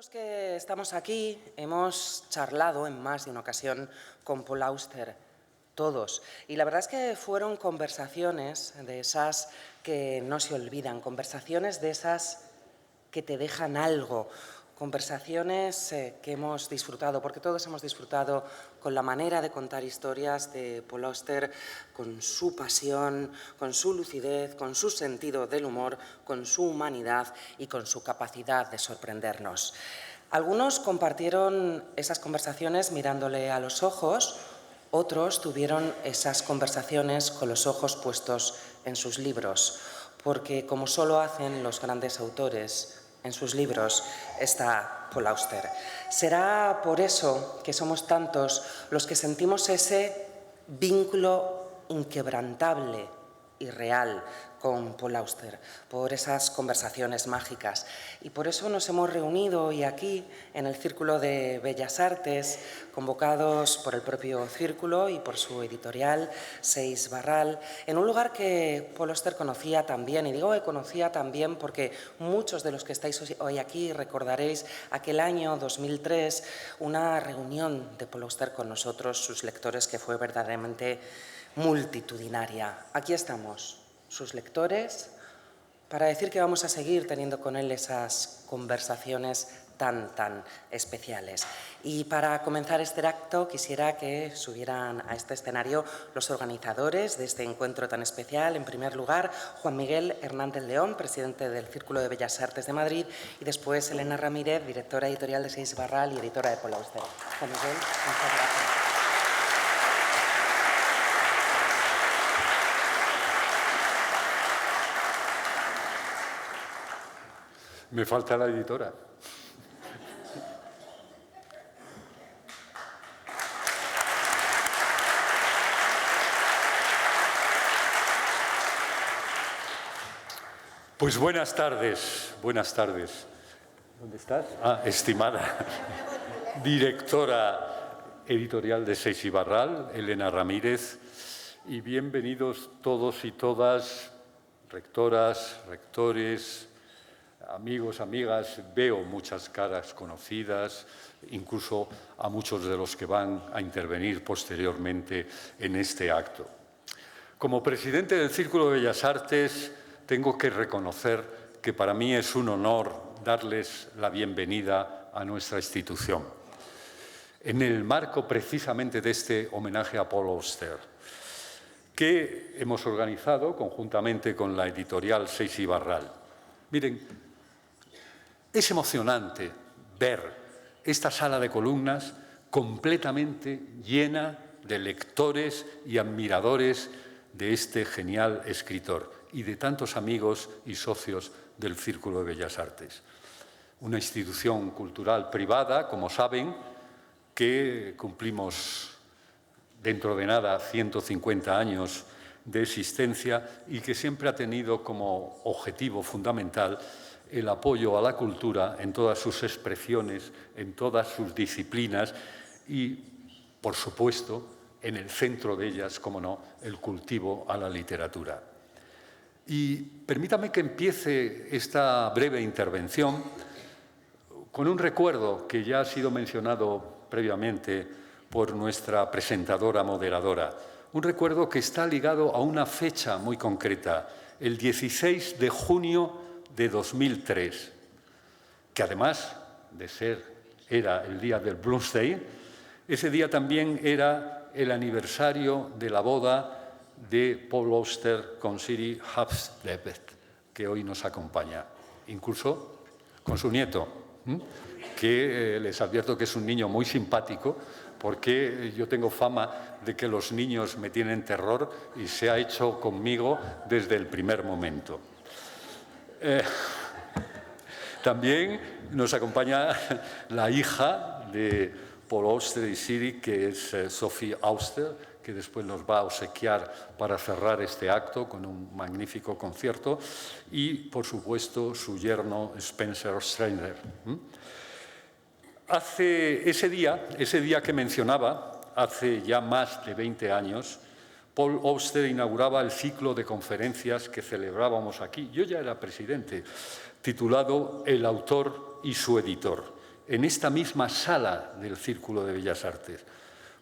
Los que estamos aquí hemos charlado en más de una ocasión con Paul Auster, todos. Y la verdad es que fueron conversaciones de esas que no se olvidan, conversaciones de esas que te dejan algo, conversaciones que hemos disfrutado, porque todos hemos disfrutado con la manera de contar historias de Paul Auster, con su pasión, con su lucidez, con su sentido del humor, con su humanidad y con su capacidad de sorprendernos. Algunos compartieron esas conversaciones mirándole a los ojos, otros tuvieron esas conversaciones con los ojos puestos en sus libros, porque como solo hacen los grandes autores, en sus libros está Paul Auster. Será por eso que somos tantos los que sentimos ese vínculo inquebrantable y real con Paul Auster, por esas conversaciones mágicas. Y por eso nos hemos reunido hoy aquí, en el Círculo de Bellas Artes, convocados por el propio Círculo y por su editorial, Seix Barral, en un lugar que Paul Auster conocía también, y digo que conocía también porque muchos de los que estáis hoy aquí recordaréis aquel año 2003, una reunión de Paul Auster con nosotros, sus lectores, que fue verdaderamente multitudinaria. Aquí estamos, sus lectores, para decir que vamos a seguir teniendo con él esas conversaciones tan especiales. Y para comenzar este acto quisiera que subieran a este escenario los organizadores de este encuentro tan especial. En primer lugar, Juan Miguel Hernández León, presidente del Círculo de Bellas Artes de Madrid, y después Elena Ramírez, directora editorial de Seix Barral y editora de Paul Auster. Juan Miguel, muchas gracias. Me falta la editora. Pues buenas tardes, buenas tardes. ¿Dónde estás? Estimada directora editorial de Seix Barral, Elena Ramírez, y bienvenidos todos y todas, rectoras, rectores, amigos, amigas. Veo muchas caras conocidas, incluso a muchos de los que van a intervenir posteriormente en este acto. Como presidente del Círculo de Bellas Artes, tengo que reconocer que para mí es un honor darles la bienvenida a nuestra institución, en el marco precisamente de este homenaje a Paul Auster, que hemos organizado conjuntamente con la editorial Seix Barral. Miren, es emocionante ver esta sala de columnas completamente llena de lectores y admiradores de este genial escritor y de tantos amigos y socios del Círculo de Bellas Artes. Una institución cultural privada, como saben, que cumplimos dentro de nada 150 años de existencia y que siempre ha tenido como objetivo fundamental el apoyo a la cultura en todas sus expresiones, en todas sus disciplinas y, por supuesto, en el centro de ellas, como no, el cultivo a la literatura. Y permítame que empiece esta breve intervención con un recuerdo que ya ha sido mencionado previamente por nuestra presentadora moderadora, un recuerdo que está ligado a una fecha muy concreta, el 16 de junio de 2003, que además de era el día del Bloomsday, ese día también era el aniversario de la boda de Paul Auster con Siri Hafstebet, que hoy nos acompaña, incluso con su nieto, que les advierto que es un niño muy simpático, porque yo tengo fama de que los niños me tienen terror y se ha hecho conmigo desde el primer momento. También nos acompaña la hija de Paul Auster y Siri, que es Sophie Auster, que después nos va a obsequiar para cerrar este acto con un magnífico concierto, y, por supuesto, su yerno Spencer Strainer. Ese día que mencionaba, hace ya más de 20 años, Paul Auster inauguraba el ciclo de conferencias que celebrábamos aquí. Yo ya era presidente, titulado El autor y su editor, en esta misma sala del Círculo de Bellas Artes.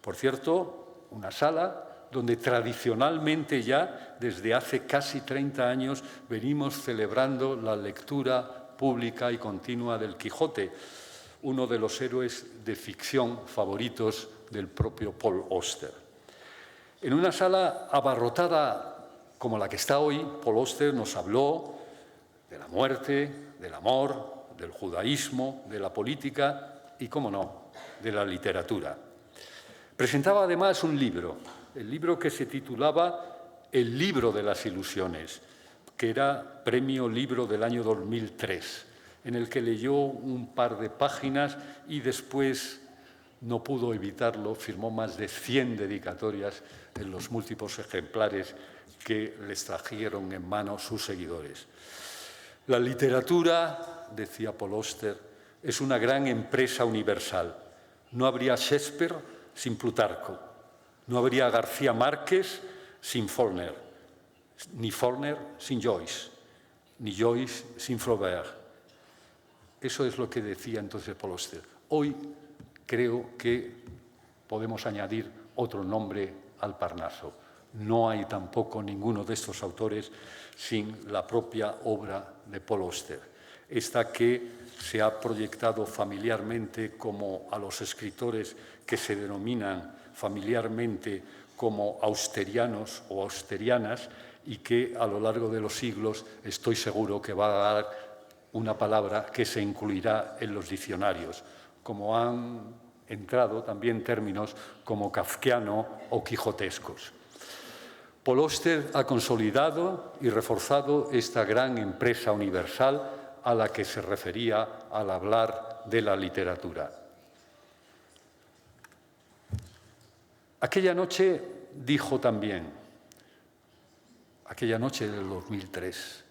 Por cierto, una sala donde tradicionalmente ya desde hace casi 30 años venimos celebrando la lectura pública y continua del Quijote, uno de los héroes de ficción favoritos del propio Paul Auster. En una sala abarrotada como la que está hoy, Paul Auster nos habló de la muerte, del amor, del judaísmo, de la política y, cómo no, de la literatura. Presentaba además un libro, el libro que se titulaba El libro de las ilusiones, que era premio libro del año 2003, en el que leyó un par de páginas y después no pudo evitarlo, firmó más de 100 dedicatorias en los múltiples ejemplares que les trajeron en mano sus seguidores. La literatura, decía Paul Auster, es una gran empresa universal. No habría Shakespeare sin Plutarco, no habría García Márquez sin Faulkner, ni Faulkner sin Joyce, ni Joyce sin Flaubert. Eso es lo que decía entonces Paul Auster. Hoy creo que podemos añadir otro nombre al Parnaso. No hay tampoco ninguno de estos autores sin la propia obra de Paul Auster, esta que se ha proyectado familiarmente como a los escritores que se denominan familiarmente como austerianos o austerianas y que a lo largo de los siglos estoy seguro que va a dar una palabra que se incluirá en los diccionarios, como han entrado también términos como kafkiano o quijotescos. Paul Auster ha consolidado y reforzado esta gran empresa universal a la que se refería al hablar de la literatura. Aquella noche dijo también, aquella noche del 2003,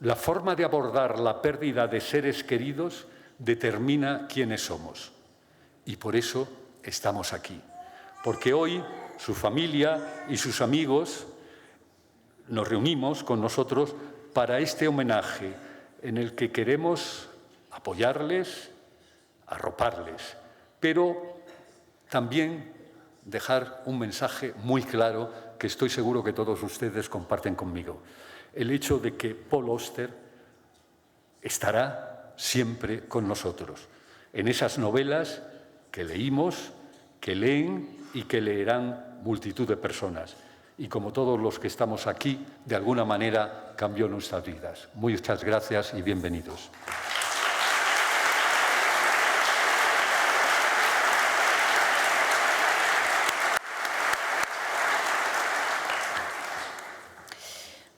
la forma de abordar la pérdida de seres queridos determina quiénes somos. Y por eso estamos aquí, porque hoy su familia y sus amigos nos reunimos con nosotros para este homenaje en el que queremos apoyarles, arroparles, pero también dejar un mensaje muy claro que estoy seguro que todos ustedes comparten conmigo. El hecho de que Paul Auster estará siempre con nosotros, en esas novelas que leímos, que leen y que leerán multitud de personas. Y como todos los que estamos aquí, de alguna manera cambió nuestras vidas. Muchas gracias y bienvenidos.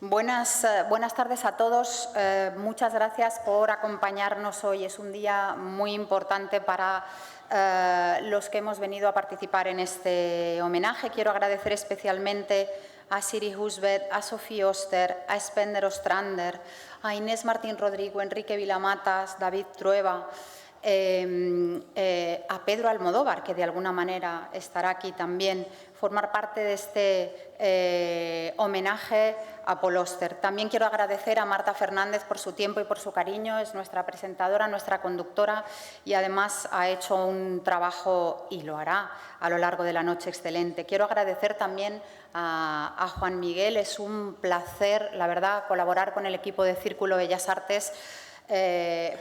Buenas tardes a todos. Muchas gracias por acompañarnos hoy. Es un día muy importante para los que hemos venido a participar en este homenaje. Quiero agradecer especialmente a Siri Husbeth, a Sophie Auster, a Spender Ostrander, a Inés Martín Rodrigo, Enrique Vilamatas, David Trueba, a Pedro Almodóvar, que de alguna manera estará aquí también, formar parte de este homenaje a Paul Auster. También quiero agradecer a Marta Fernández por su tiempo y por su cariño. Es nuestra presentadora, nuestra conductora y además ha hecho un trabajo, y lo hará a lo largo de la noche, excelente. Quiero agradecer también a Juan Miguel. Es un placer, la verdad, colaborar con el equipo de Círculo Bellas Artes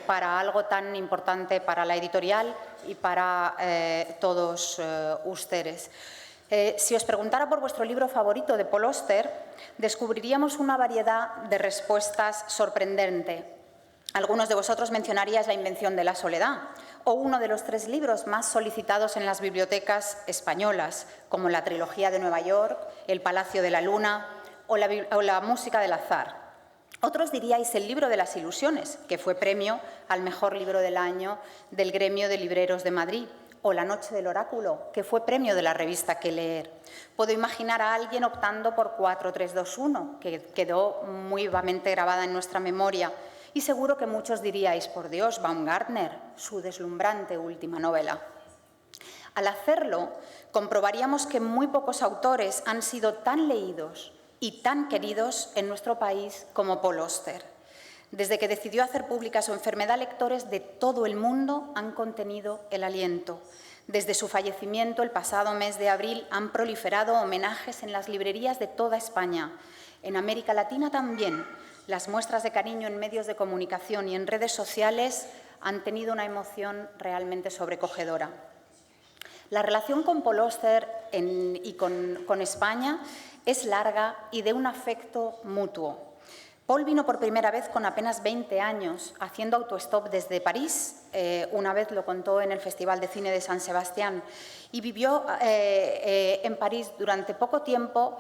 para algo tan importante para la editorial y para todos ustedes. Si os preguntara por vuestro libro favorito de Paul Auster, descubriríamos una variedad de respuestas sorprendente. Algunos de vosotros mencionaríais La invención de la soledad o uno de los 3 libros más solicitados en las bibliotecas españolas, como la trilogía de Nueva York, El Palacio de la Luna o la música del azar. Otros diríais El libro de las ilusiones, que fue premio al mejor libro del año del Gremio de Libreros de Madrid, o La noche del oráculo, que fue premio de la revista Qué leer. Puedo imaginar a alguien optando por 4321, que quedó muy vivamente grabada en nuestra memoria. Y seguro que muchos diríais, por Dios, Baumgartner, su deslumbrante última novela. Al hacerlo, comprobaríamos que muy pocos autores han sido tan leídos y tan queridos en nuestro país como Paul Auster. Desde que decidió hacer pública su enfermedad, lectores de todo el mundo han contenido el aliento. Desde su fallecimiento, el pasado mes de abril, han proliferado homenajes en las librerías de toda España. En América Latina también. Las muestras de cariño en medios de comunicación y en redes sociales han tenido una emoción realmente sobrecogedora. La relación con Paul Auster y con España es larga y de un afecto mutuo. Paul vino por primera vez con apenas 20 años, haciendo autostop desde París, una vez lo contó en el Festival de Cine de San Sebastián, y vivió en París durante poco tiempo,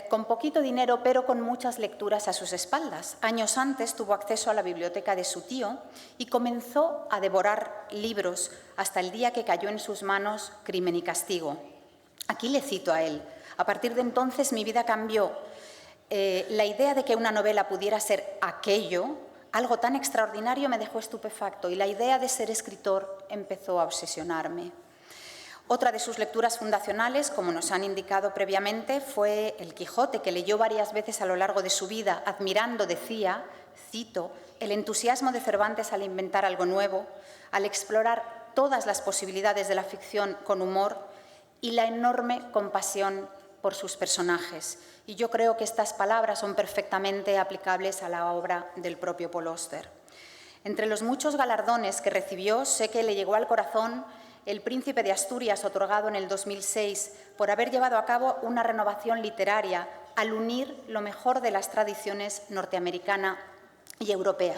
con poquito dinero, pero con muchas lecturas a sus espaldas. Años antes tuvo acceso a la biblioteca de su tío y comenzó a devorar libros hasta el día que cayó en sus manos Crimen y Castigo. Aquí le cito a él: a partir de entonces mi vida cambió. La idea de que una novela pudiera ser aquello, algo tan extraordinario, me dejó estupefacto y la idea de ser escritor empezó a obsesionarme. Otra de sus lecturas fundacionales, como nos han indicado previamente, fue El Quijote, que leyó varias veces a lo largo de su vida, admirando, decía, cito, el entusiasmo de Cervantes al inventar algo nuevo, al explorar todas las posibilidades de la ficción con humor y la enorme compasión por sus personajes. Y yo creo que estas palabras son perfectamente aplicables a la obra del propio Paul Auster. Entre los muchos galardones que recibió, sé que le llegó al corazón el Príncipe de Asturias, otorgado en el 2006, por haber llevado a cabo una renovación literaria al unir lo mejor de las tradiciones norteamericana y europea.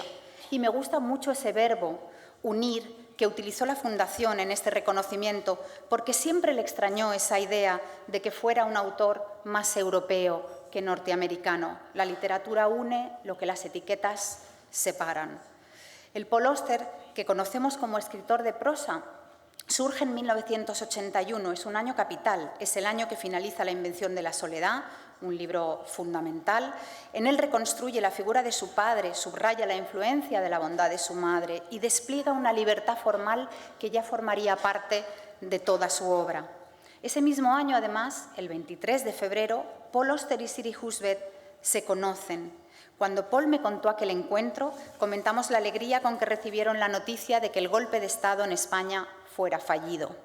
Y me gusta mucho ese verbo, unir, que utilizó la Fundación en este reconocimiento, porque siempre le extrañó esa idea de que fuera un autor más europeo que norteamericano. La literatura une lo que las etiquetas separan. El Paul Auster, que conocemos como escritor de prosa, surge en 1981, es un año capital, es el año que finaliza La invención de la soledad, un libro fundamental. En él reconstruye la figura de su padre, subraya la influencia de la bondad de su madre y despliega una libertad formal que ya formaría parte de toda su obra. Ese mismo año, además, el 23 de febrero, Paul Auster y Siri Husted se conocen. Cuando Paul me contó aquel encuentro, comentamos la alegría con que recibieron la noticia de que el golpe de Estado en España fuera fallido.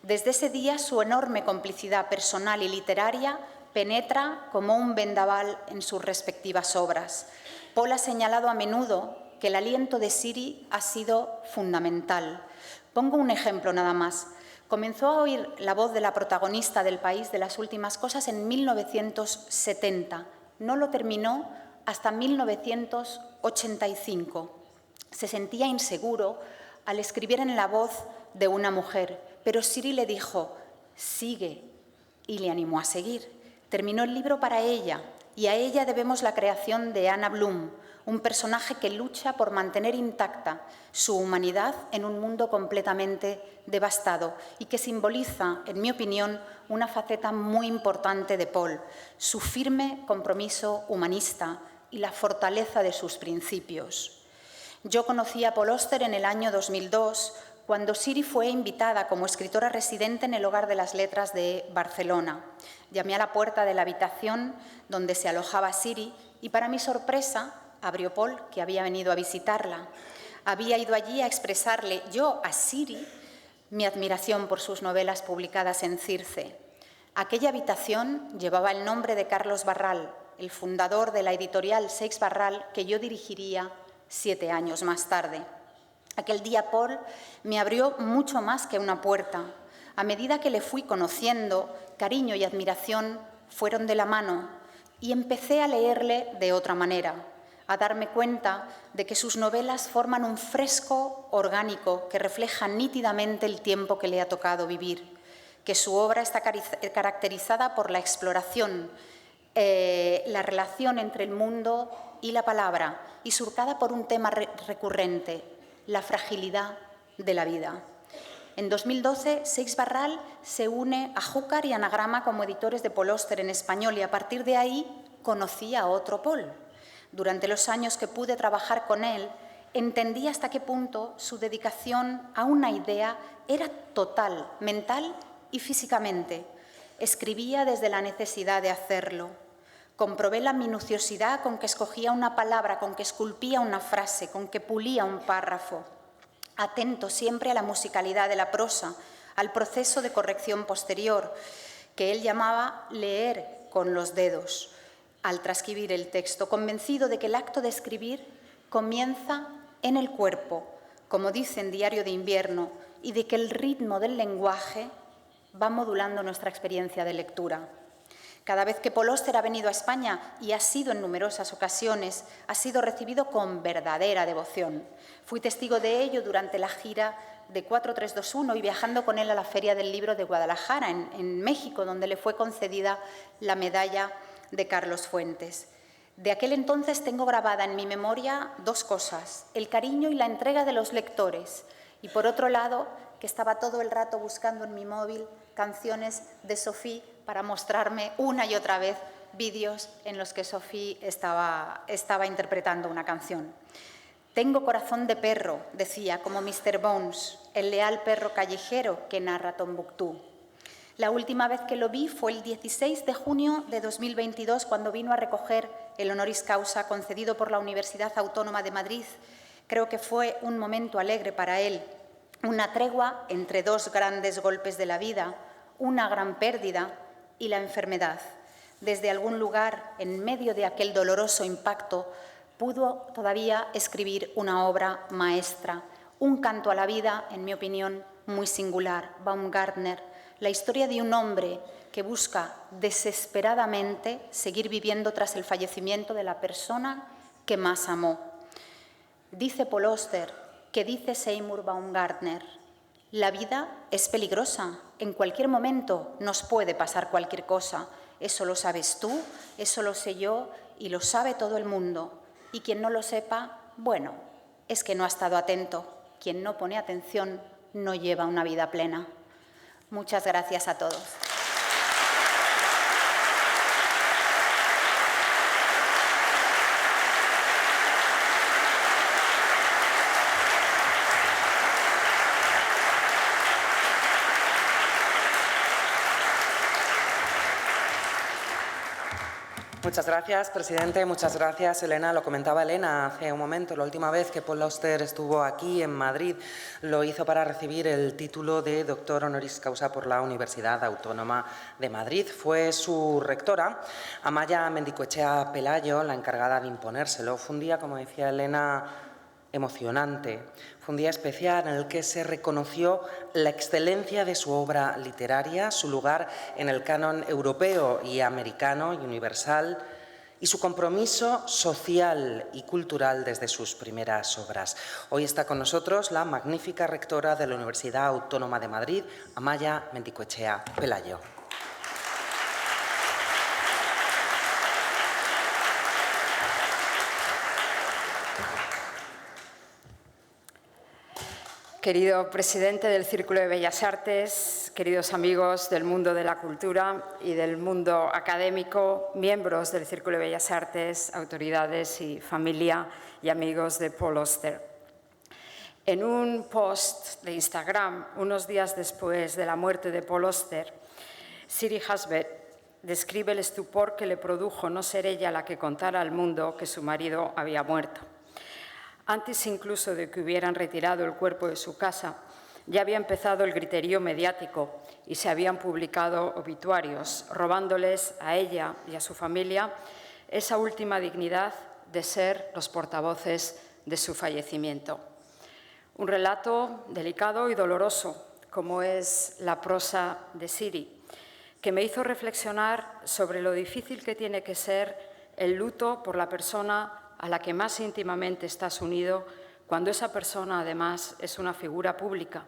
Desde ese día, su enorme complicidad personal y literaria penetra como un vendaval en sus respectivas obras. Paul ha señalado a menudo que el aliento de Siri ha sido fundamental. Pongo un ejemplo nada más. Comenzó a oír la voz de la protagonista del País de las últimas cosas en 1970. No lo terminó hasta 1985. Se sentía inseguro al escribir en la voz de una mujer, pero Siri le dijo, sigue, y le animó a seguir. Terminó el libro para ella, y a ella debemos la creación de Anna Bloom, un personaje que lucha por mantener intacta su humanidad en un mundo completamente devastado y que simboliza, en mi opinión, una faceta muy importante de Paul, su firme compromiso humanista y la fortaleza de sus principios. Yo conocí a Paul Auster en el año 2002, cuando Siri fue invitada como escritora residente en el Hogar de las Letras de Barcelona. Llamé a la puerta de la habitación donde se alojaba Siri y, para mi sorpresa, abrió Paul, que había venido a visitarla. Había ido allí a expresarle yo a Siri mi admiración por sus novelas publicadas en Circe. Aquella habitación llevaba el nombre de Carlos Barral, el fundador de la editorial Seix Barral, que yo dirigiría 7 años más tarde. Aquel día Paul me abrió mucho más que una puerta. A medida que le fui conociendo, cariño y admiración fueron de la mano y empecé a leerle de otra manera, a darme cuenta de que sus novelas forman un fresco orgánico que refleja nítidamente el tiempo que le ha tocado vivir, que su obra está caracterizada por la exploración, la relación entre el mundo y la palabra, y surcada por un tema recurrente, la fragilidad de la vida. En 2012, Seix Barral se une a Júcar y Anagrama como editores de Paul Auster en español y a partir de ahí conocí a otro Paul. Durante los años que pude trabajar con él, entendí hasta qué punto su dedicación a una idea era total, mental y físicamente. Escribía desde la necesidad de hacerlo. Comprobé la minuciosidad con que escogía una palabra, con que esculpía una frase, con que pulía un párrafo, atento siempre a la musicalidad de la prosa, al proceso de corrección posterior, que él llamaba leer con los dedos, al transcribir el texto, convencido de que el acto de escribir comienza en el cuerpo, como dice en Diario de Invierno, y de que el ritmo del lenguaje va modulando nuestra experiencia de lectura. Cada vez que Paul Auster ha venido a España, y ha sido en numerosas ocasiones, ha sido recibido con verdadera devoción. Fui testigo de ello durante la gira de 4321 y viajando con él a la Feria del Libro de Guadalajara, en México, donde le fue concedida la medalla de Carlos Fuentes. De aquel entonces tengo grabada en mi memoria dos cosas: el cariño y la entrega de los lectores, y por otro lado, que estaba todo el rato buscando en mi móvil canciones de Sofía para mostrarme una y otra vez vídeos en los que Sofía estaba interpretando una canción. Tengo corazón de perro, decía, como Mr. Bones, el leal perro callejero que narra Tombuctú. La última vez que lo vi fue el 16 de junio de 2022, cuando vino a recoger el honoris causa concedido por la Universidad Autónoma de Madrid. Creo que fue un momento alegre para él, una tregua entre dos grandes golpes de la vida, una gran pérdida y la enfermedad. Desde algún lugar, en medio de aquel doloroso impacto, pudo todavía escribir una obra maestra, un canto a la vida, en mi opinión, muy singular, Baumgartner, la historia de un hombre que busca desesperadamente seguir viviendo tras el fallecimiento de la persona que más amó. Dice Paul Auster, que dice Seymour Baumgartner: la vida es peligrosa, en cualquier momento nos puede pasar cualquier cosa. Eso lo sabes tú, eso lo sé yo y lo sabe todo el mundo. Y quien no lo sepa, bueno, es que no ha estado atento. Quien no pone atención no lleva una vida plena. Muchas gracias a todos. Muchas gracias, presidente. Muchas gracias, Elena. Lo comentaba Elena hace un momento. La última vez que Paul Auster estuvo aquí en Madrid lo hizo para recibir el título de doctor honoris causa por la Universidad Autónoma de Madrid. Fue su rectora, Amaia Mendicoechea Pelayo, la encargada de imponérselo. Fue un día, como decía Elena, emocionante. Fue un día especial en el que se reconoció la excelencia de su obra literaria, su lugar en el canon europeo y americano y universal, y su compromiso social y cultural desde sus primeras obras. Hoy está con nosotros la magnífica rectora de la Universidad Autónoma de Madrid, Amaia Mendicoechea Pelayo. Querido presidente del Círculo de Bellas Artes, queridos amigos del mundo de la cultura y del mundo académico, miembros del Círculo de Bellas Artes, autoridades y familia y amigos de Paul Auster. En un post de Instagram, unos días después de la muerte de Paul Auster, Siri Hasbet describe el estupor que le produjo no ser ella la que contara al mundo que su marido había muerto. Antes incluso de que hubieran retirado el cuerpo de su casa, ya había empezado el griterío mediático y se habían publicado obituarios, robándoles a ella y a su familia esa última dignidad de ser los portavoces de su fallecimiento. Un relato delicado y doloroso, como es la prosa de Siri, que me hizo reflexionar sobre lo difícil que tiene que ser el luto por la persona a la que más íntimamente estás unido, cuando esa persona, además, es una figura pública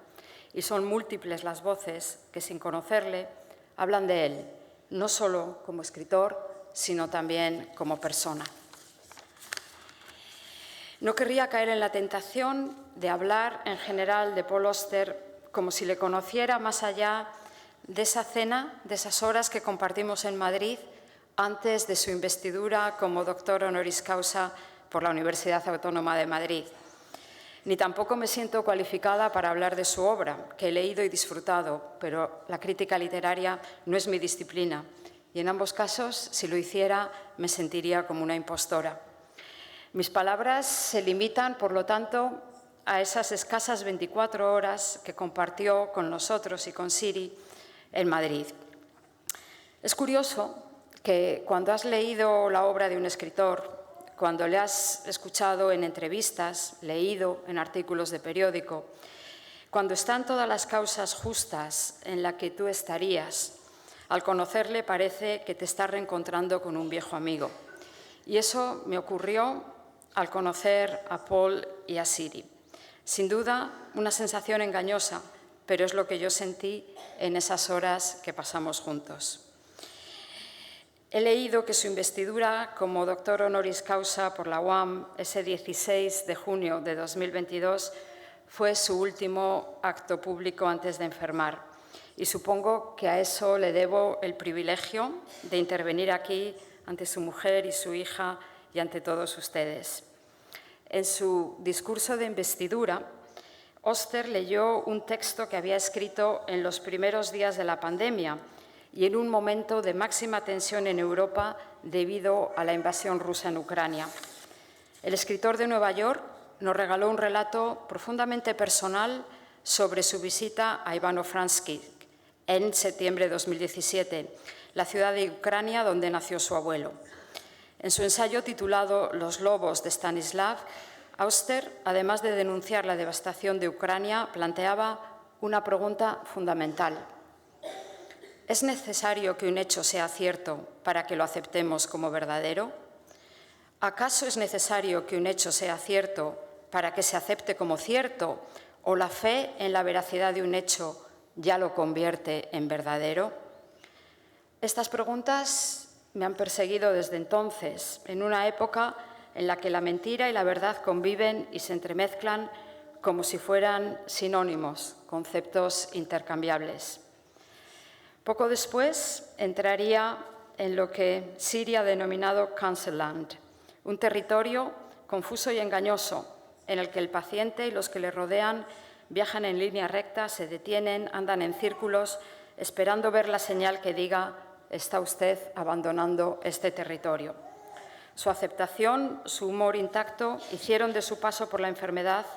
y son múltiples las voces que, sin conocerle, hablan de él, no solo como escritor, sino también como persona. No querría caer en la tentación de hablar en general de Paul Auster como si le conociera más allá de esa cena, de esas horas que compartimos en Madrid antes de su investidura como doctor honoris causa por la Universidad Autónoma de Madrid. Ni tampoco me siento cualificada para hablar de su obra, que he leído y disfrutado, pero la crítica literaria no es mi disciplina y en ambos casos, si lo hiciera, me sentiría como una impostora. Mis palabras se limitan, por lo tanto, a esas escasas 24 horas que compartió con nosotros y con Siri en Madrid. Es curioso que cuando has leído la obra de un escritor, cuando le has escuchado en entrevistas, leído en artículos de periódico, cuando están todas las causas justas en las que tú estarías, al conocerle parece que te estás reencontrando con un viejo amigo. Y eso me ocurrió al conocer a Paul y a Siri. Sin duda, una sensación engañosa, pero es lo que yo sentí en esas horas que pasamos juntos. He leído que su investidura como doctor honoris causa por la UAM ese 16 de junio de 2022 fue su último acto público antes de enfermar. Y supongo que a eso le debo el privilegio de intervenir aquí ante su mujer y su hija y ante todos ustedes. En su discurso de investidura, Oster leyó un texto que había escrito en los primeros días de la pandemia y en un momento de máxima tensión en Europa debido a la invasión rusa en Ucrania. El escritor de Nueva York nos regaló un relato profundamente personal sobre su visita a Ivano-Frankivsk en septiembre de 2017, la ciudad de Ucrania donde nació su abuelo. En su ensayo titulado Los lobos de Stanislav, Oster, además de denunciar la devastación de Ucrania, planteaba una pregunta fundamental. ¿Es necesario que un hecho sea cierto para que lo aceptemos como verdadero? ¿Acaso es necesario que un hecho sea cierto para que se acepte como cierto o la fe en la veracidad de un hecho ya lo convierte en verdadero? Estas preguntas me han perseguido desde entonces, en una época en la que la mentira y la verdad conviven y se entremezclan como si fueran sinónimos, conceptos intercambiables. Poco después entraría en lo que Siri ha denominado Cancel Land, un territorio confuso y engañoso en el que el paciente y los que le rodean viajan en línea recta, se detienen, andan en círculos, esperando ver la señal que diga «está usted abandonando este territorio». Su aceptación, su humor intacto, hicieron de su paso por la enfermedad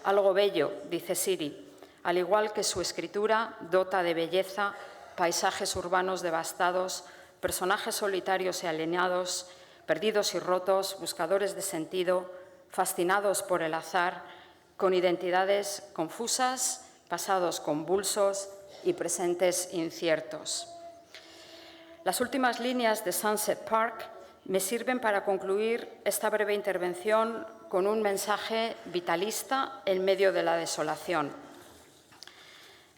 algo bello, dice Siri, al igual que su escritura dota de belleza paisajes urbanos devastados, personajes solitarios y alienados, perdidos y rotos, buscadores de sentido, fascinados por el azar, con identidades confusas, pasados convulsos y presentes inciertos. Las últimas líneas de Sunset Park me sirven para concluir esta breve intervención con un mensaje vitalista en medio de la desolación.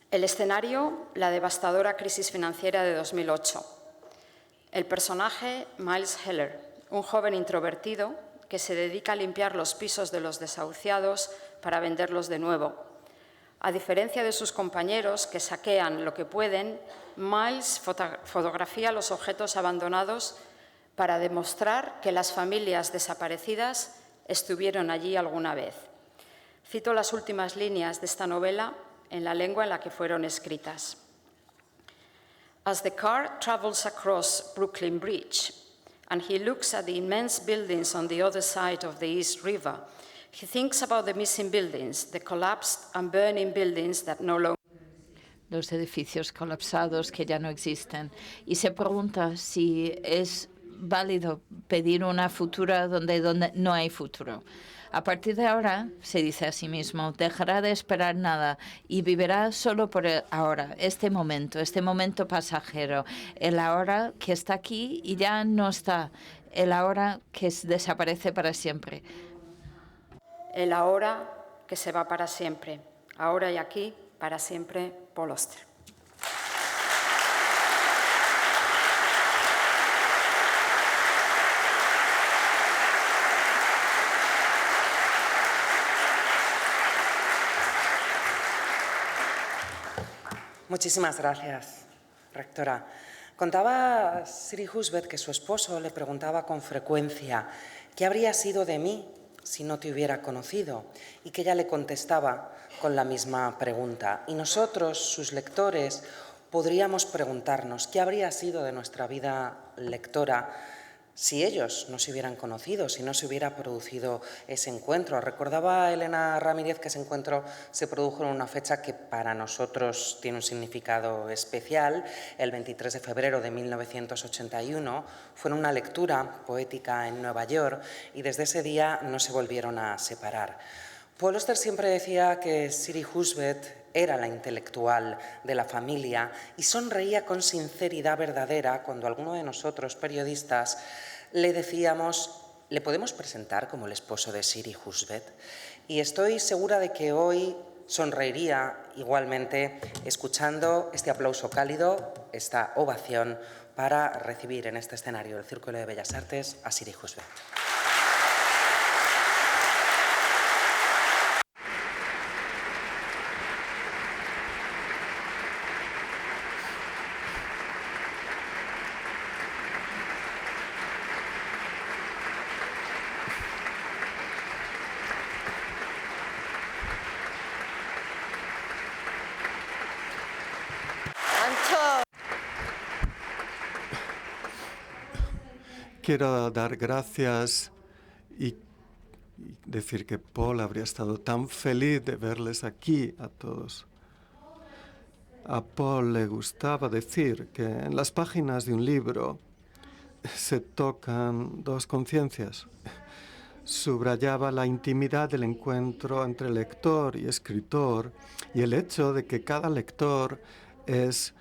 El escenario, la devastadora crisis financiera de 2008. El personaje, Miles Heller, un joven introvertido que se dedica a limpiar los pisos de los desahuciados para venderlos de nuevo. A diferencia de sus compañeros que saquean lo que pueden, Miles fotografía los objetos abandonados para demostrar que las familias desaparecidas estuvieron allí alguna vez. Cito las últimas líneas de esta novela en la lengua en la que fueron escritas. As the car travels across Brooklyn Bridge and he looks at the immense buildings on the other side of the East River, he thinks about the missing buildings, the collapsed and burning buildings that no longer los edificios colapsados que ya no existen, y se pregunta si es válido pedir una futura donde no hay futuro. A partir de ahora, se dice a sí mismo, dejará de esperar nada y vivirá solo por el ahora, este momento pasajero, el ahora que está aquí y ya no está, el ahora que desaparece para siempre. El ahora que se va para siempre, ahora y aquí, para siempre, Paul Oster. Muchísimas gracias, rectora. Contaba Siri Husbeth que su esposo le preguntaba con frecuencia ¿qué habría sido de mí si no te hubiera conocido? Y que ella le contestaba con la misma pregunta. Y nosotros, sus lectores, podríamos preguntarnos qué habría sido de nuestra vida lectora si ellos no se hubieran conocido, si no se hubiera producido ese encuentro. Recordaba Elena Ramírez que ese encuentro se produjo en una fecha que para nosotros tiene un significado especial. El 23 de febrero de 1981 fue una lectura poética en Nueva York y desde ese día no se volvieron a separar. Paul Auster siempre decía que Siri Husbeth era la intelectual de la familia y sonreía con sinceridad verdadera cuando alguno de nosotros, periodistas, le decíamos: ¿le podemos presentar como el esposo de Siri Husbeth? Y estoy segura de que hoy sonreiría igualmente escuchando este aplauso cálido, esta ovación, para recibir en este escenario del Círculo de Bellas Artes a Siri Husbeth. Quiero dar gracias y decir que Paul habría estado tan feliz de verles aquí a todos. A Paul le gustaba decir que en las páginas de un libro se tocan dos conciencias. Subrayaba la intimidad del encuentro entre lector y escritor y el hecho de que cada lector es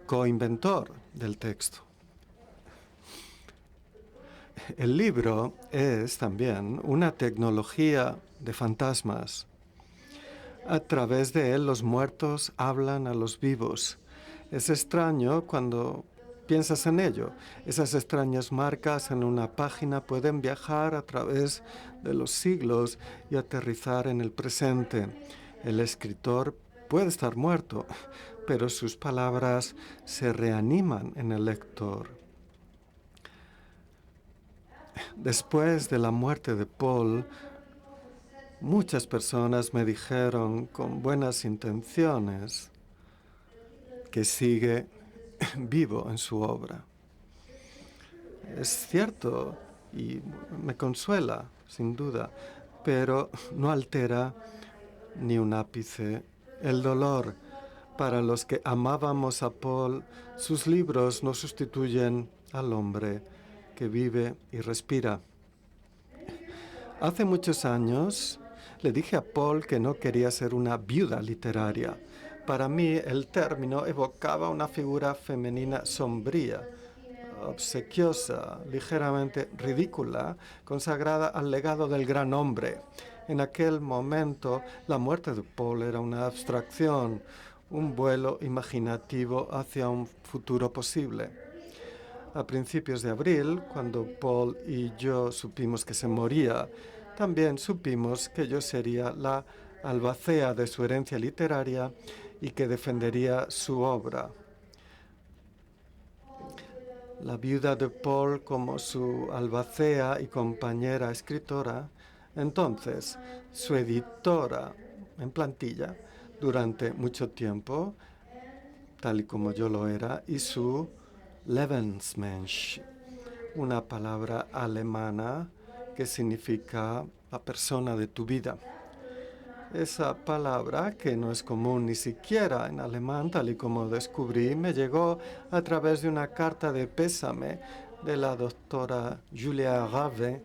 coinventor del texto. El libro es también una tecnología de fantasmas. A través de él los muertos hablan a los vivos. Es extraño cuando piensas en ello. Esas extrañas marcas en una página pueden viajar a través de los siglos y aterrizar en el presente. El escritor puede estar muerto, pero sus palabras se reaniman en el lector. Después de la muerte de Paul, muchas personas me dijeron con buenas intenciones que sigue vivo en su obra. Es cierto y me consuela, sin duda, pero no altera ni un ápice el dolor. Para los que amábamos a Paul, sus libros no sustituyen al hombre que vive y respira. Hace muchos años le dije a Paul que no quería ser una viuda literaria. Para mí el término evocaba una figura femenina sombría, obsequiosa, ligeramente ridícula, consagrada al legado del gran hombre. En aquel momento la muerte de Paul era una abstracción, un vuelo imaginativo hacia un futuro posible. A principios de abril, cuando Paul y yo supimos que se moría, también supimos que yo sería la albacea de su herencia literaria y que defendería su obra. La viuda de Paul como su albacea y compañera escritora, entonces su editora en plantilla durante mucho tiempo, tal y como yo lo era, y su Lebensmensch, una palabra alemana que significa la persona de tu vida. Esa palabra, que no es común ni siquiera en alemán, tal y como descubrí, me llegó a través de una carta de pésame de la doctora Julia Rave,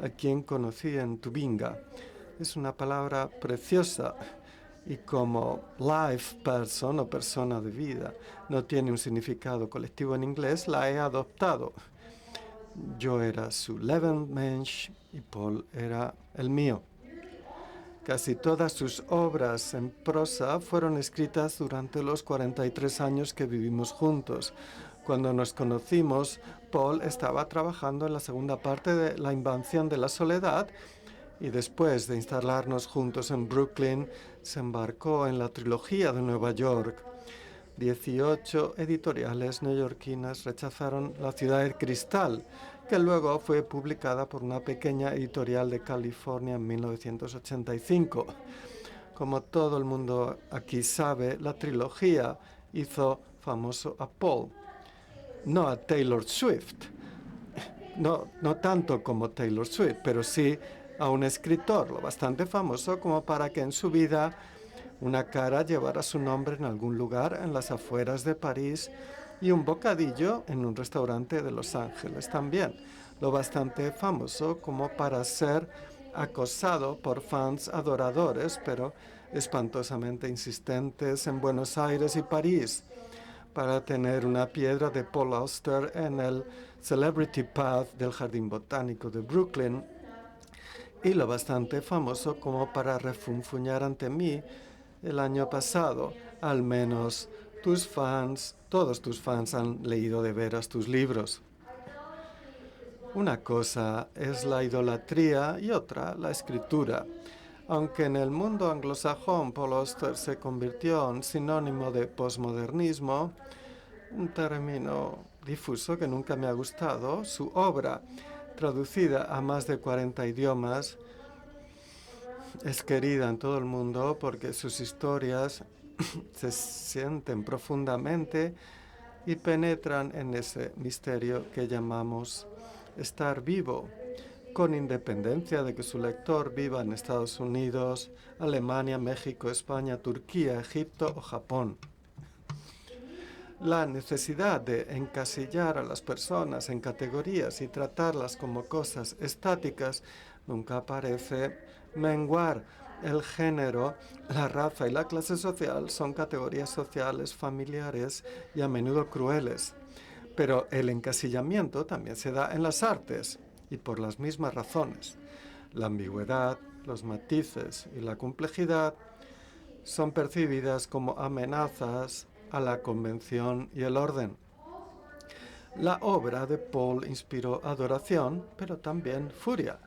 a quien conocí en Tubinga. Es una palabra preciosa y como life person o persona de vida no tiene un significado colectivo en inglés, la he adoptado. Yo era su Lebensmensch y Paul era el mío. Casi todas sus obras en prosa fueron escritas durante los 43 años que vivimos juntos. Cuando nos conocimos, Paul estaba trabajando en la segunda parte de La Invención de la Soledad y después de instalarnos juntos en Brooklyn, se embarcó en la trilogía de Nueva York. 18 editoriales neoyorquinas rechazaron La Ciudad de Cristal, que luego fue publicada por una pequeña editorial de California en 1985. Como todo el mundo aquí sabe, la trilogía hizo famoso a Paul, no a Taylor Swift, no tanto como Taylor Swift, pero sí a un escritor lo bastante famoso como para que en su vida una cara llevara su nombre en algún lugar en las afueras de París y un bocadillo en un restaurante de Los Ángeles también, lo bastante famoso como para ser acosado por fans adoradores, pero espantosamente insistentes en Buenos Aires y París, para tener una piedra de Paul Auster en el Celebrity Path del Jardín Botánico de Brooklyn, y lo bastante famoso como para refunfuñar ante mí el año pasado. Al menos tus fans, todos tus fans han leído de veras tus libros. Una cosa es la idolatría y otra la escritura. Aunque en el mundo anglosajón Paul Auster se convirtió en sinónimo de posmodernismo, un término difuso que nunca me ha gustado, su obra, traducida a más de 40 idiomas, es querida en todo el mundo porque sus historias se sienten profundamente y penetran en ese misterio que llamamos estar vivo, con independencia de que su lector viva en Estados Unidos, Alemania, México, España, Turquía, Egipto o Japón. La necesidad de encasillar a las personas en categorías y tratarlas como cosas estáticas nunca parece menguar. El género, la raza y la clase social son categorías sociales, familiares y a menudo crueles. Pero el encasillamiento también se da en las artes y por las mismas razones. La ambigüedad, los matices y la complejidad son percibidas como amenazas a la convención y el orden. La obra de Paul inspiró adoración, pero también furia,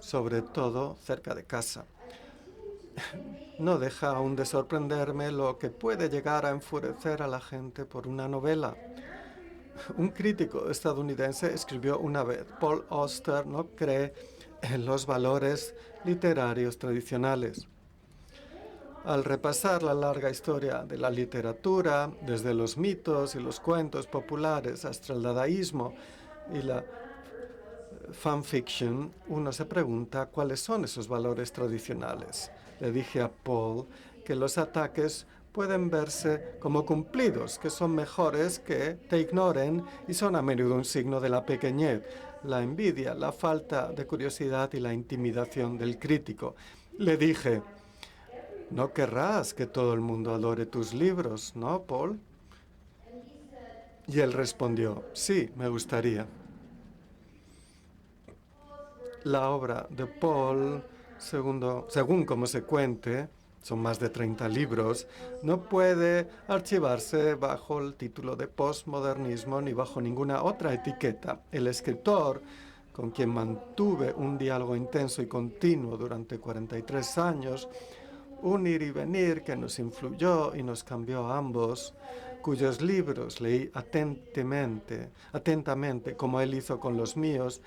sobre todo cerca de casa. No deja aún de sorprenderme lo que puede llegar a enfurecer a la gente por una novela. Un crítico estadounidense escribió una vez: Paul Auster no cree en los valores literarios tradicionales. Al repasar la larga historia de la literatura, desde los mitos y los cuentos populares hasta el dadaísmo y la fanfiction, uno se pregunta cuáles son esos valores tradicionales. Le dije a Paul que los ataques pueden verse como cumplidos, que son mejores que te ignoren y son a menudo un signo de la pequeñez, la envidia, la falta de curiosidad y la intimidación del crítico. Le dije: no querrás que todo el mundo adore tus libros, ¿no, Paul? Y él respondió: sí, me gustaría. La obra de Paul, según como se cuente, son más de 30 libros, no puede archivarse bajo el título de postmodernismo ni bajo ninguna otra etiqueta. El escritor, con quien mantuve un diálogo intenso y continuo durante 43 años, un ir y venir que nos influyó y nos cambió a ambos, cuyos libros leí atentamente, como él hizo con los míos,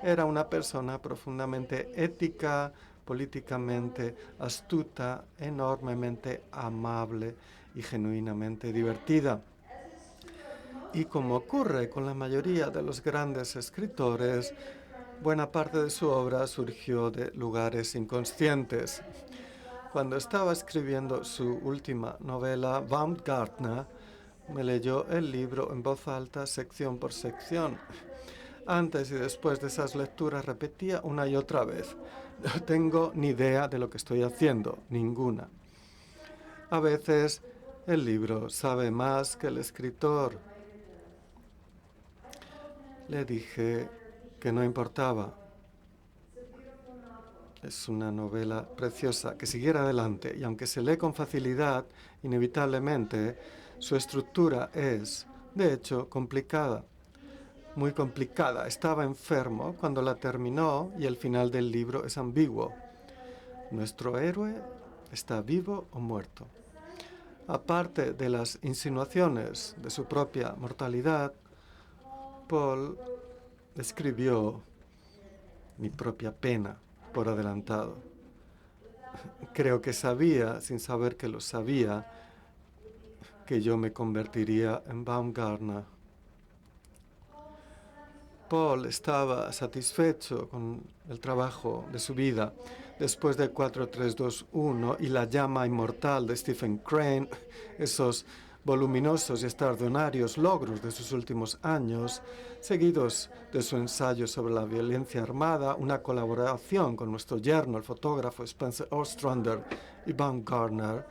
era una persona profundamente ética, políticamente astuta, enormemente amable y genuinamente divertida. Y como ocurre con la mayoría de los grandes escritores, buena parte de su obra surgió de lugares inconscientes. Cuando estaba escribiendo su última novela, Baumgartner me leyó el libro en voz alta, sección por sección. Antes y después de esas lecturas repetía una y otra vez: no tengo ni idea de lo que estoy haciendo, ninguna. A veces el libro sabe más que el escritor. Le dije que no importaba. Es una novela preciosa, que siguiera adelante, y aunque se lee con facilidad, inevitablemente su estructura es, de hecho, complicada. Muy complicada. Estaba enfermo cuando la terminó y el final del libro es ambiguo. ¿Nuestro héroe está vivo o muerto? Aparte de las insinuaciones de su propia mortalidad, Paul escribió mi propia pena por adelantado. Creo que sabía, sin saber que lo sabía, que yo me convertiría en Baumgartner. Paul estaba satisfecho con el trabajo de su vida. Después de 4321 y La llama inmortal de Stephen Crane, esos voluminosos y extraordinarios logros de sus últimos años, seguidos de su ensayo sobre la violencia armada, una colaboración con nuestro yerno, el fotógrafo Spencer Ostrander y Baumgartner,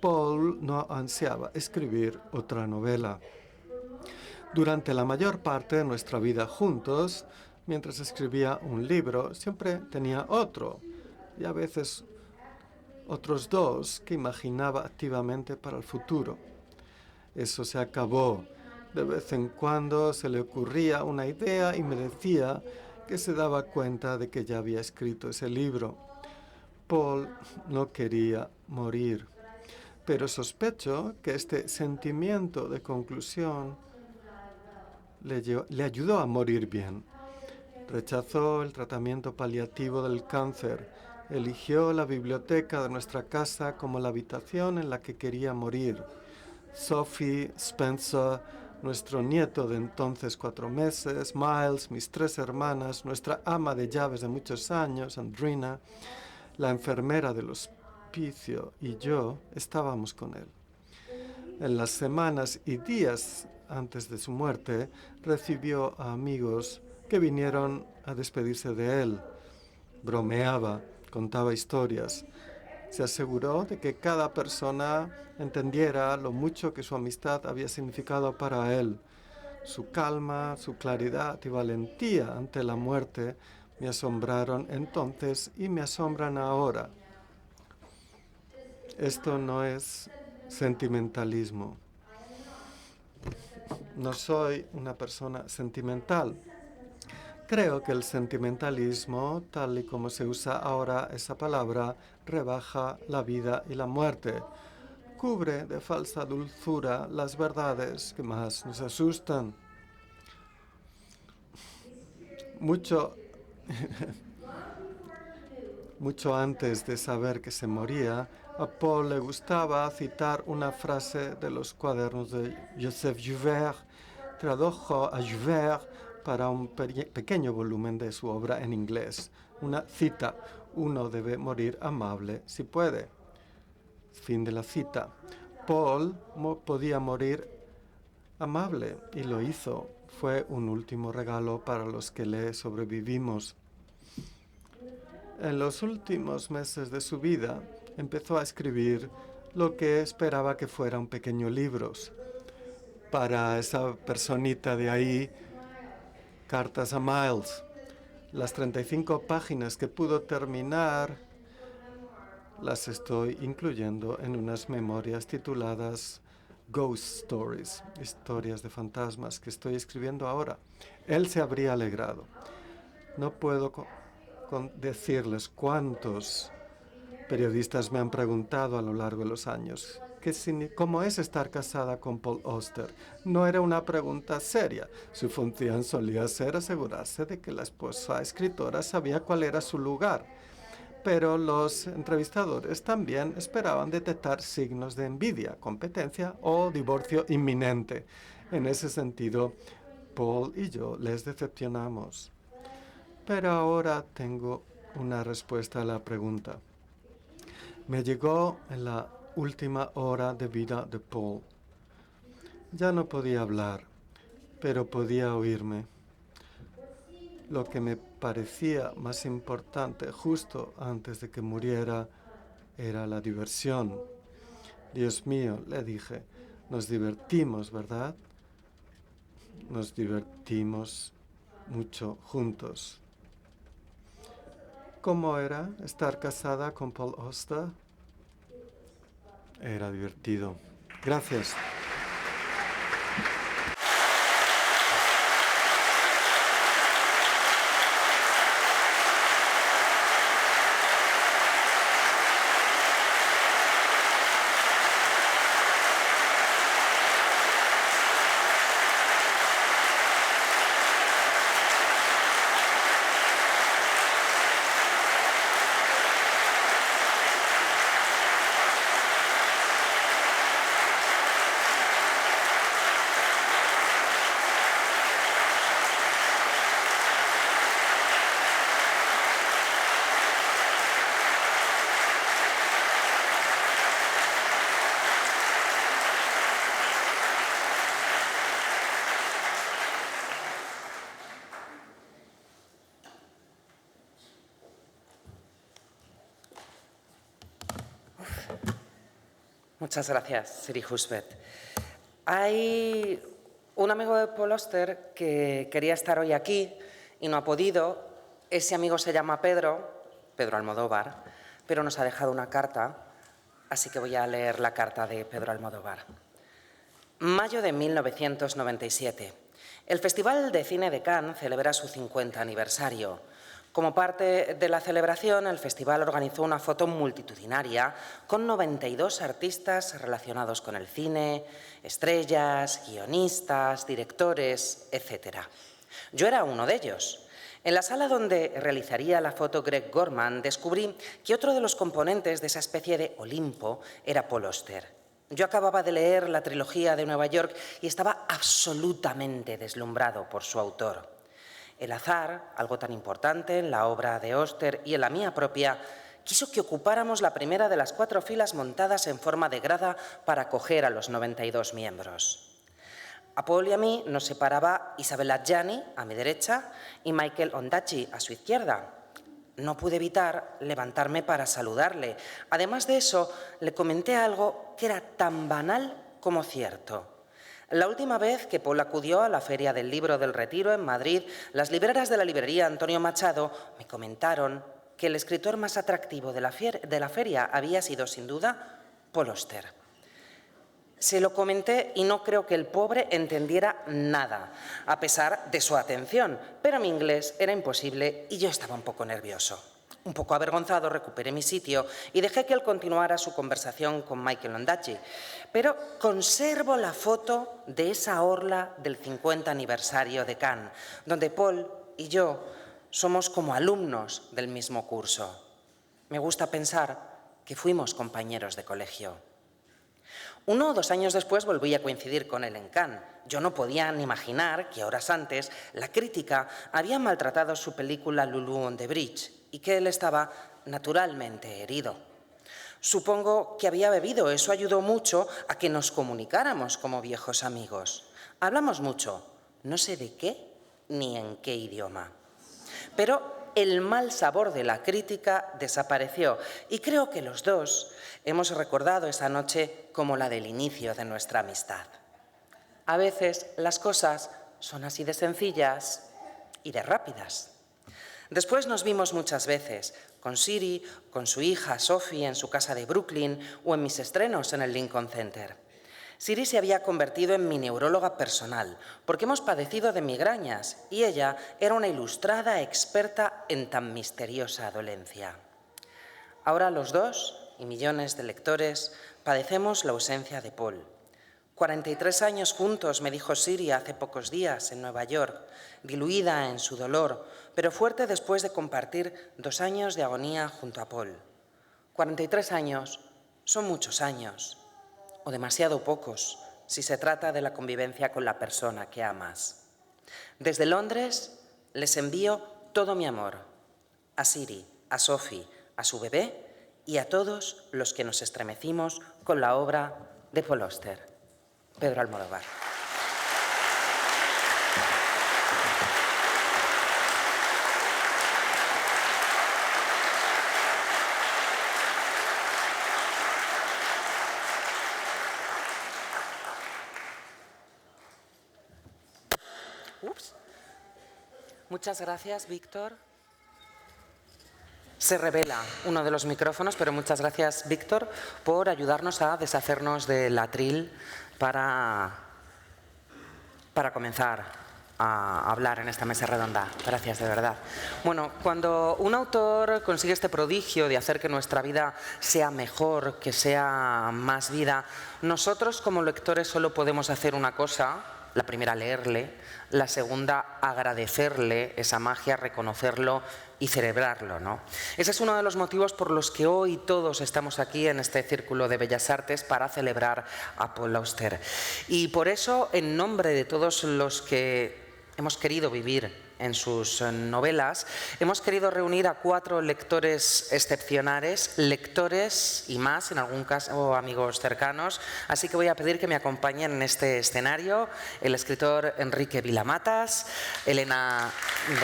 Paul no ansiaba escribir otra novela. Durante la mayor parte de nuestra vida juntos, mientras escribía un libro, siempre tenía otro, y a veces otros dos que imaginaba activamente para el futuro. Eso se acabó. De vez en cuando se le ocurría una idea y me decía que se daba cuenta de que ya había escrito ese libro. Paul no quería morir, pero sospecho que este sentimiento de conclusión le ayudó a morir bien. Rechazó el tratamiento paliativo del cáncer. Eligió la biblioteca de nuestra casa como la habitación en la que quería morir. Sophie, Spencer, nuestro nieto de entonces 4 meses, Miles, mis 3 hermanas, nuestra ama de llaves de muchos años, Andrina, la enfermera del hospicio y yo estábamos con él. En las semanas y días antes de su muerte, recibió a amigos que vinieron a despedirse de él. Bromeaba, contaba historias. Se aseguró de que cada persona entendiera lo mucho que su amistad había significado para él. Su calma, su claridad y valentía ante la muerte me asombraron entonces y me asombran ahora. Esto no es sentimentalismo. No soy una persona sentimental. Creo que el sentimentalismo, tal y como se usa ahora esa palabra, rebaja la vida y la muerte. Cubre de falsa dulzura las verdades que más nos asustan. Mucho antes de saber que se moría, a Paul le gustaba citar una frase de los cuadernos de Joseph Joubert. Tradujo a Joubert para un pequeño volumen de su obra en inglés. Una cita: uno debe morir amable si puede. Fin de la cita. Paul podía morir amable y lo hizo. Fue un último regalo para los que le sobrevivimos. En los últimos meses de su vida, empezó a escribir lo que esperaba que fuera un pequeño libro. Para esa personita de ahí, Cartas a Miles. Las 35 páginas que pudo terminar las estoy incluyendo en unas memorias tituladas Ghost Stories, historias de fantasmas, que estoy escribiendo ahora. Él se habría alegrado. No puedo decirles cuántos periodistas me han preguntado a lo largo de los años cómo es estar casada con Paul Auster. No era una pregunta seria. Su función solía ser asegurarse de que la esposa escritora sabía cuál era su lugar. Pero los entrevistadores también esperaban detectar signos de envidia, competencia o divorcio inminente. En ese sentido, Paul y yo les decepcionamos. Pero ahora tengo una respuesta a la pregunta. Me llegó en la última hora de vida de Paul. Ya no podía hablar, pero podía oírme. Lo que me parecía más importante justo antes de que muriera era la diversión. Dios mío, le dije, nos divertimos, ¿verdad? Nos divertimos mucho juntos. ¿Cómo era estar casada con Paul Auster? Era divertido. Gracias. Muchas gracias, Siri Husbeth. Hay un amigo de Paul Auster que quería estar hoy aquí y no ha podido. Ese amigo se llama Pedro Almodóvar, pero nos ha dejado una carta, así que voy a leer la carta de Pedro Almodóvar. Mayo de 1997. El Festival de Cine de Cannes celebra su 50 aniversario. Como parte de la celebración, el festival organizó una foto multitudinaria con 92 artistas relacionados con el cine, estrellas, guionistas, directores, etc. Yo era uno de ellos. En la sala donde realizaría la foto Greg Gorman, descubrí que otro de los componentes de esa especie de Olimpo era Paul Auster. Yo acababa de leer la trilogía de Nueva York y estaba absolutamente deslumbrado por su autor. El azar, algo tan importante en la obra de Auster y en la mía propia, quiso que ocupáramos la primera de las 4 filas montadas en forma de grada para acoger a los 92 miembros. A Paul y a mí nos separaba Isabel Adjani, a mi derecha, y Michael Ondaatje, a su izquierda. No pude evitar levantarme para saludarle. Además de eso, le comenté algo que era tan banal como cierto. La última vez que Paul acudió a la Feria del Libro del Retiro en Madrid, las libreras de la librería Antonio Machado me comentaron que el escritor más atractivo de la feria había sido, sin duda, Paul Auster. Se lo comenté y no creo que el pobre entendiera nada, a pesar de su atención, pero mi inglés era imposible y yo estaba un poco nervioso. Un poco avergonzado, recuperé mi sitio y dejé que él continuara su conversación con Michael Ondaatje. Pero conservo la foto de esa orla del 50 aniversario de Cannes, donde Paul y yo somos como alumnos del mismo curso. Me gusta pensar que fuimos compañeros de colegio. 1 o 2 años después volví a coincidir con él en Cannes. Yo no podía ni imaginar que horas antes la crítica había maltratado su película Lulu on the Bridge y que él estaba naturalmente herido. Supongo que había bebido, eso ayudó mucho a que nos comunicáramos como viejos amigos. Hablamos mucho, no sé de qué ni en qué idioma. Pero el mal sabor de la crítica desapareció y creo que los dos hemos recordado esa noche como la del inicio de nuestra amistad. A veces las cosas son así de sencillas y de rápidas. Después nos vimos muchas veces, con Siri, con su hija Sophie en su casa de Brooklyn o en mis estrenos en el Lincoln Center. Siri se había convertido en mi neuróloga personal porque hemos padecido de migrañas y ella era una ilustrada experta en tan misteriosa dolencia. Ahora los dos y millones de lectores padecemos la ausencia de Paul. 43 años juntos, me dijo Siri hace pocos días en Nueva York, diluida en su dolor, pero fuerte después de compartir 2 años de agonía junto a Paul. 43 años son muchos años, o demasiado pocos, si se trata de la convivencia con la persona que amas. Desde Londres les envío todo mi amor, a Siri, a Sophie, a su bebé y a todos los que nos estremecimos con la obra de Paul Auster. Pedro Almodóvar. Muchas gracias, Víctor. Se revela uno de los micrófonos, pero muchas gracias, Víctor, por ayudarnos a deshacernos del atril para comenzar a hablar en esta mesa redonda. Gracias, de verdad. Bueno, cuando un autor consigue este prodigio de hacer que nuestra vida sea mejor, que sea más vida, nosotros como lectores solo podemos hacer una cosa. La primera, leerle. La segunda, agradecerle esa magia, reconocerlo y celebrarlo, ¿no? Ese es uno de los motivos por los que hoy todos estamos aquí en este Círculo de Bellas Artes para celebrar a Paul Auster. Y por eso, en nombre de todos los que hemos querido vivir en sus novelas, hemos querido reunir a 4 lectores excepcionales, lectores y más, en algún caso amigos cercanos, así que voy a pedir que me acompañen en este escenario el escritor Enrique Vila-Matas, Elena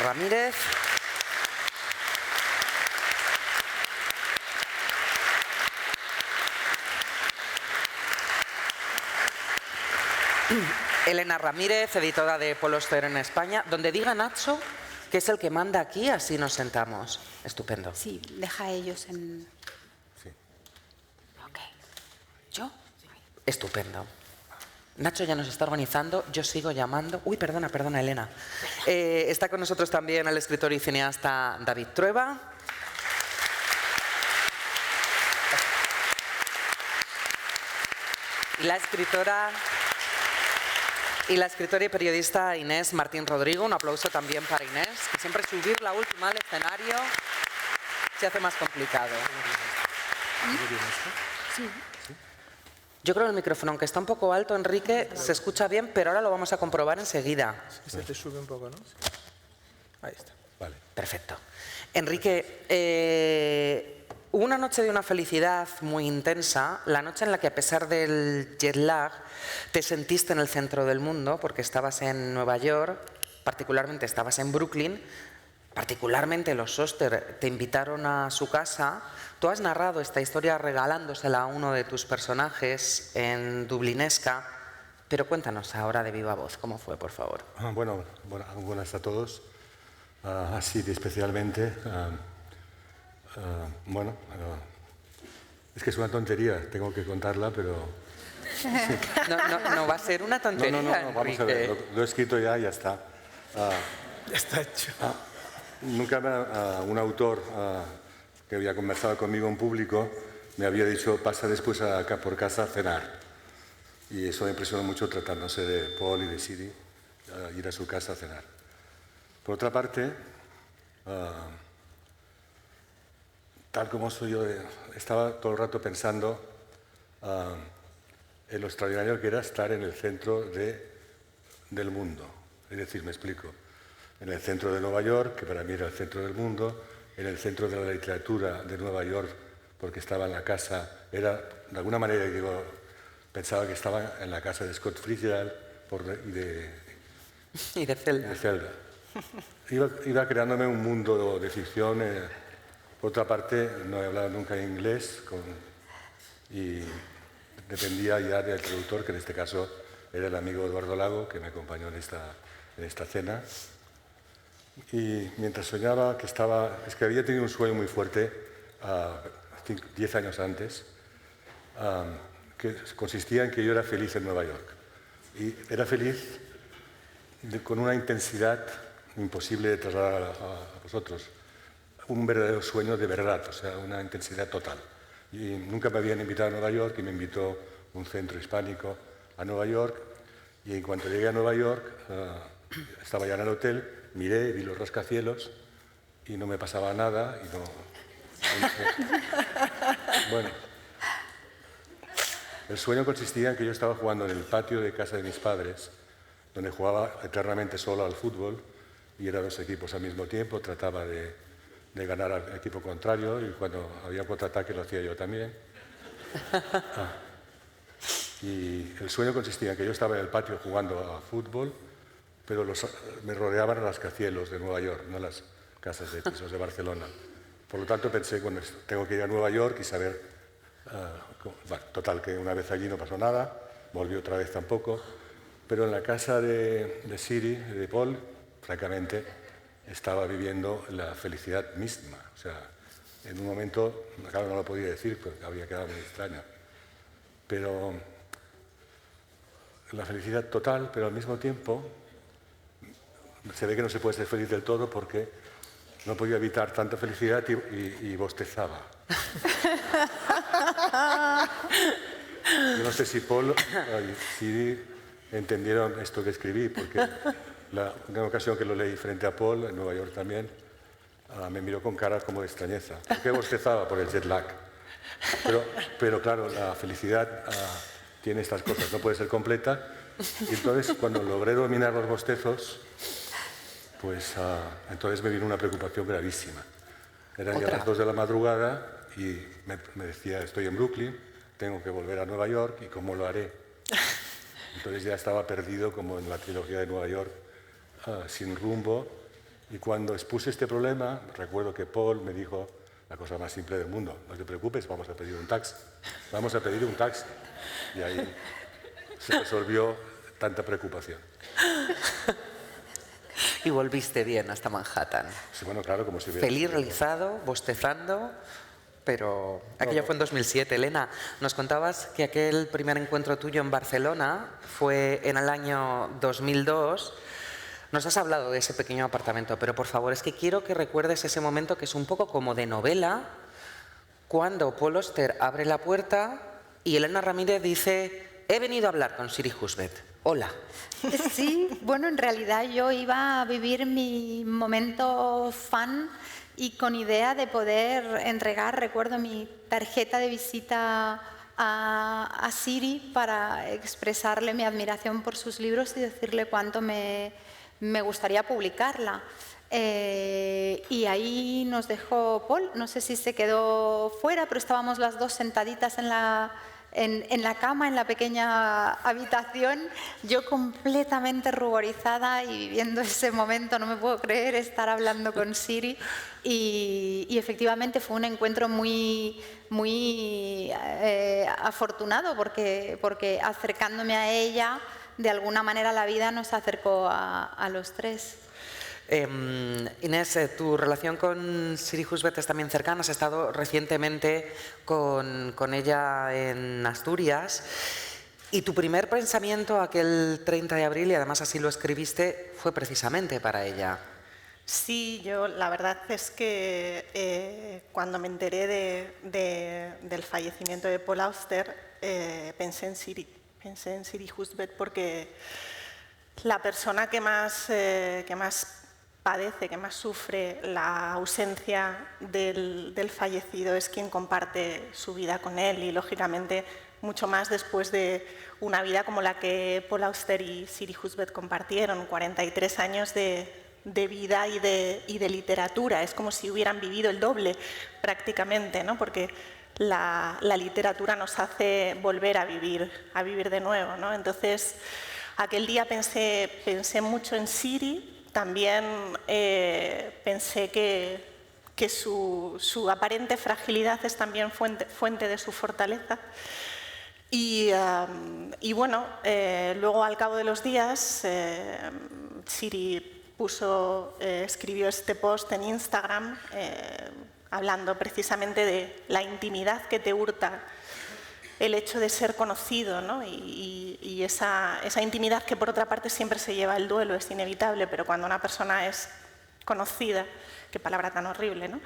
Ramírez, Elena Ramírez, editora de Paul Auster en España. Donde diga Nacho que es el que manda aquí, así nos sentamos. Estupendo. Sí, deja a ellos en... Sí. Ok. ¿Yo? Estupendo. Nacho ya nos está organizando, yo sigo llamando... Uy, perdona, Elena. Está con nosotros también el escritor y cineasta David Trueba. Y la escritora y periodista Inés Martín Rodrigo. Un aplauso también para Inés, que siempre subir la última al escenario se hace más complicado. Sí. Yo creo que el micrófono, aunque está un poco alto, Enrique, se escucha bien, pero ahora lo vamos a comprobar enseguida. Se te sube un poco, ¿no? Ahí está. Vale. Perfecto. Enrique, hubo una noche de una felicidad muy intensa, la noche en la que, a pesar del jet lag, te sentiste en el centro del mundo, porque estabas en Nueva York, particularmente estabas en Brooklyn, particularmente los Auster te invitaron a su casa. Tú has narrado esta historia regalándosela a uno de tus personajes en Dublinesca, pero cuéntanos ahora de viva voz, ¿cómo fue, por favor? Bueno, buenas a todos. Así especialmente, es que es una tontería, tengo que contarla, pero... No va a ser una tontería, No, vamos a ver, lo he escrito ya está. Ya está hecho. Nunca un autor que había conversado conmigo en público me había dicho, pasa después acá por casa a cenar. Y eso me impresionó mucho, tratándose de Paul y de Siri, ir a su casa a cenar. Por otra parte, tal como soy yo, estaba todo el rato pensando en lo extraordinario que era estar en el centro del mundo. Es decir, me explico, en el centro de Nueva York, que para mí era el centro del mundo, en el centro de la literatura de Nueva York, porque estaba en la casa, de alguna manera pensaba que estaba en la casa de Scott Fitzgerald Y de Zelda. Iba creándome un mundo de ficción. Por otra parte, no he hablado nunca inglés y dependía ya del traductor, que en este caso era el amigo Eduardo Lago, que me acompañó en esta cena. Y mientras soñaba es que había tenido un sueño muy fuerte 10 años antes, que consistía en que yo era feliz en Nueva York. Y era feliz con una intensidad imposible de trasladar a vosotros. Un verdadero sueño de verdad, o sea, una intensidad total. Y nunca me habían invitado a Nueva York y me invitó un centro hispánico a Nueva York. Y en cuanto llegué a Nueva York, estaba ya en el hotel, miré, vi los rascacielos y no me pasaba nada. Bueno, el sueño consistía en que yo estaba jugando en el patio de casa de mis padres, donde jugaba eternamente solo al fútbol, y eran dos equipos al mismo tiempo, trataba de ganar al equipo contrario, y cuando había contraataque lo hacía yo también. Y el sueño consistía en que yo estaba en el patio jugando a fútbol, pero me rodeaban rascacielos de Nueva York, no las casas de pisos de Barcelona. Por lo tanto pensé, bueno, tengo que ir a Nueva York y saber... total, que una vez allí no pasó nada, volví otra vez tampoco, pero en la casa de Siri, de Paul, francamente, estaba viviendo la felicidad misma. O sea, en un momento, claro, no lo podía decir, porque habría quedado muy extraño, pero la felicidad total, pero al mismo tiempo se ve que no se puede ser feliz del todo porque no podía evitar tanta felicidad y bostezaba. Yo no sé si Paul y Siri entendieron esto que escribí, porque una ocasión que lo leí frente a Paul, en Nueva York también, me miró con cara como de extrañeza. ¿Por qué bostezaba? Por el jet lag. Pero claro, la felicidad tiene estas cosas, no puede ser completa. Y entonces, cuando logré dominar los bostezos, pues entonces me vino una preocupación gravísima. Eran ya las 2 de la madrugada y me decía, estoy en Brooklyn, tengo que volver a Nueva York, ¿y cómo lo haré? Entonces ya estaba perdido, como en la trilogía de Nueva York, sin rumbo. Y cuando expuse este problema, recuerdo que Paul me dijo la cosa más simple del mundo: no te preocupes, vamos a pedir un taxi. Vamos a pedir un taxi. Y ahí se resolvió tanta preocupación. Y volviste bien hasta Manhattan. Sí, bueno, claro, como si hubiera... Feliz, realizado, bostezando, pero aquello fue en 2007. Elena, nos contabas que aquel primer encuentro tuyo en Barcelona fue en el año 2002. Nos has hablado de ese pequeño apartamento, pero por favor, es que quiero que recuerdes ese momento que es un poco como de novela, cuando Paul Auster abre la puerta y Elena Ramírez dice: he venido a hablar con Siri Husbeth. Hola. Sí, bueno, en realidad yo iba a vivir mi momento fan y con idea de poder entregar, recuerdo, mi tarjeta de visita a Siri para expresarle mi admiración por sus libros y decirle cuánto me gustaría publicarla. Y ahí nos dejó Paul, no sé si se quedó fuera, pero estábamos las dos sentaditas en la cama, en la pequeña habitación, yo completamente ruborizada y viviendo ese momento, no me puedo creer estar hablando con Siri, y efectivamente fue un encuentro muy afortunado porque acercándome a ella, de alguna manera la vida nos acercó a los tres. Inés, tu relación con Siri Husbeth es también cercana, has estado recientemente con ella en Asturias y tu primer pensamiento aquel 30 de abril, y además así lo escribiste, fue precisamente para ella. Sí, yo la verdad es que cuando me enteré del fallecimiento de Paul Auster pensé en Siri Husbeth, porque la persona que más padece, que más sufre la ausencia del fallecido es quien comparte su vida con él, y lógicamente mucho más después de una vida como la que Paul Auster y Siri Husbeth compartieron, 43 años de vida y de literatura. Es como si hubieran vivido el doble prácticamente, ¿no? Porque la literatura nos hace volver a vivir de nuevo, ¿no? Entonces, aquel día pensé mucho en Siri. También pensé que su aparente fragilidad es también fuente de su fortaleza. Y bueno, luego al cabo de los días, Siri escribió este post en Instagram hablando precisamente de la intimidad que te hurta el hecho de ser conocido, ¿no? Y esa intimidad que por otra parte siempre se lleva el duelo, es inevitable, pero cuando una persona es conocida, qué palabra tan horrible, ¿no?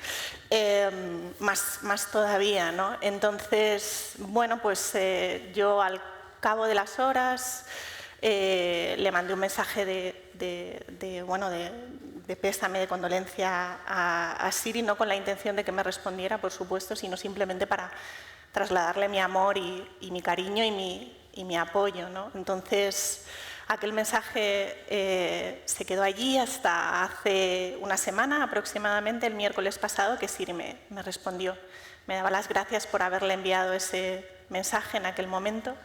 Más todavía, ¿no? Entonces, bueno, pues yo al cabo de las horas le mandé un mensaje de pésame, de condolencia a Siri, no con la intención de que me respondiera, por supuesto, sino simplemente para trasladarle mi amor y mi cariño y mi apoyo, ¿no? Entonces, aquel mensaje se quedó allí hasta hace una semana aproximadamente, el miércoles pasado, que Siri me respondió. Me daba las gracias por haberle enviado ese mensaje en aquel momento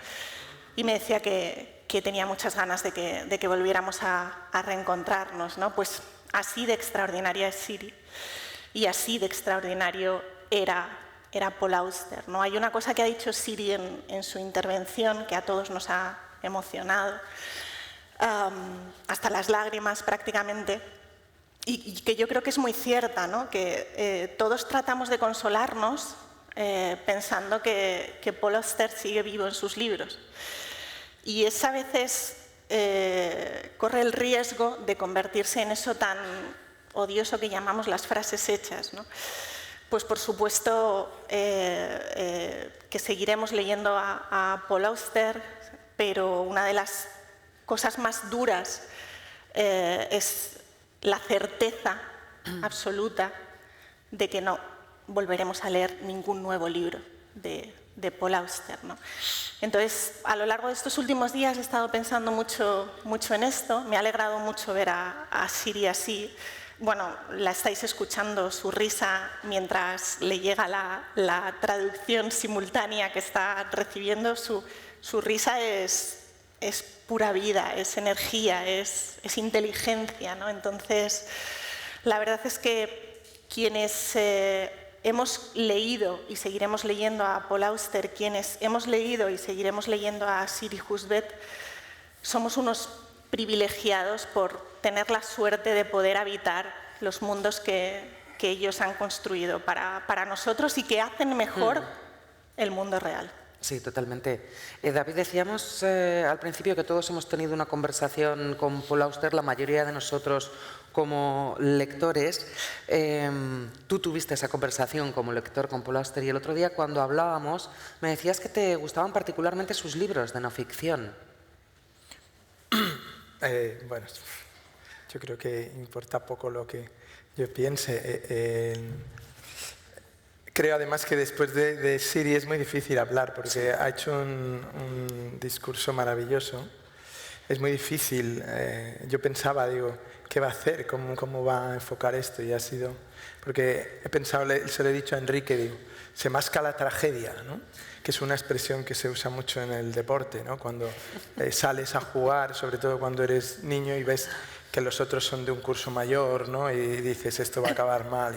y me decía que tenía muchas ganas de que volviéramos a reencontrarnos, ¿no? Pues así de extraordinaria es Siri y así de extraordinario era Paul Auster, ¿no? Hay una cosa que ha dicho Siri en su intervención que a todos nos ha emocionado, hasta las lágrimas prácticamente, y que yo creo que es muy cierta, ¿no? Que todos tratamos de consolarnos pensando que Paul Auster sigue vivo en sus libros. Y a veces corre el riesgo de convertirse en eso tan odioso que llamamos las frases hechas, ¿no? Pues por supuesto que seguiremos leyendo a Paul Auster, pero una de las cosas más duras es la certeza absoluta de que no volveremos a leer ningún nuevo libro de Paul Auster, ¿no? Entonces, a lo largo de estos últimos días he estado pensando mucho en esto. Me ha alegrado mucho ver a Siri así. Bueno, la estáis escuchando, su risa mientras le llega la traducción simultánea que está recibiendo. Su risa es pura vida, es energía, es inteligencia, ¿no? Entonces, la verdad es que quienes hemos leído y seguiremos leyendo a Paul Auster, quienes hemos leído y seguiremos leyendo a Siri Husbeth, somos unos privilegiados por tener la suerte de poder habitar los mundos que ellos han construido para nosotros y que hacen mejor el mundo real. Sí, totalmente. David, decíamos al principio que todos hemos tenido una conversación con Paul Auster, la mayoría de nosotros como lectores. Tú tuviste esa conversación como lector con Paul Auster y el otro día cuando hablábamos me decías que te gustaban particularmente sus libros de no ficción. Bueno, yo creo que importa poco lo que yo piense. Creo además que después de Siri es muy difícil hablar porque ha hecho un discurso maravilloso. Es muy difícil. Yo pensaba, digo, ¿qué va a hacer? ¿Cómo va a enfocar esto? Y ha sido... Porque he pensado, se lo he dicho a Enrique, digo, se masca la tragedia, ¿no? Que es una expresión que se usa mucho en el deporte, ¿no? Cuando sales a jugar, sobre todo cuando eres niño y ves que los otros son de un curso mayor, ¿no? Y dices, esto va a acabar mal.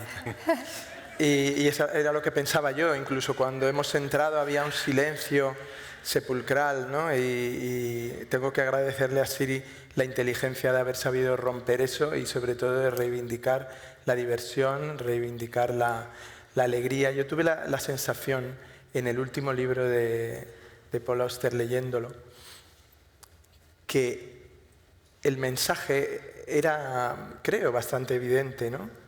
Y eso era lo que pensaba yo, incluso cuando hemos entrado había un silencio sepulcral, ¿no? Y tengo que agradecerle a Siri la inteligencia de haber sabido romper eso y sobre todo de reivindicar la diversión, reivindicar la alegría. Yo tuve la sensación en el último libro de Paul Auster leyéndolo que el mensaje era, creo, bastante evidente, ¿no?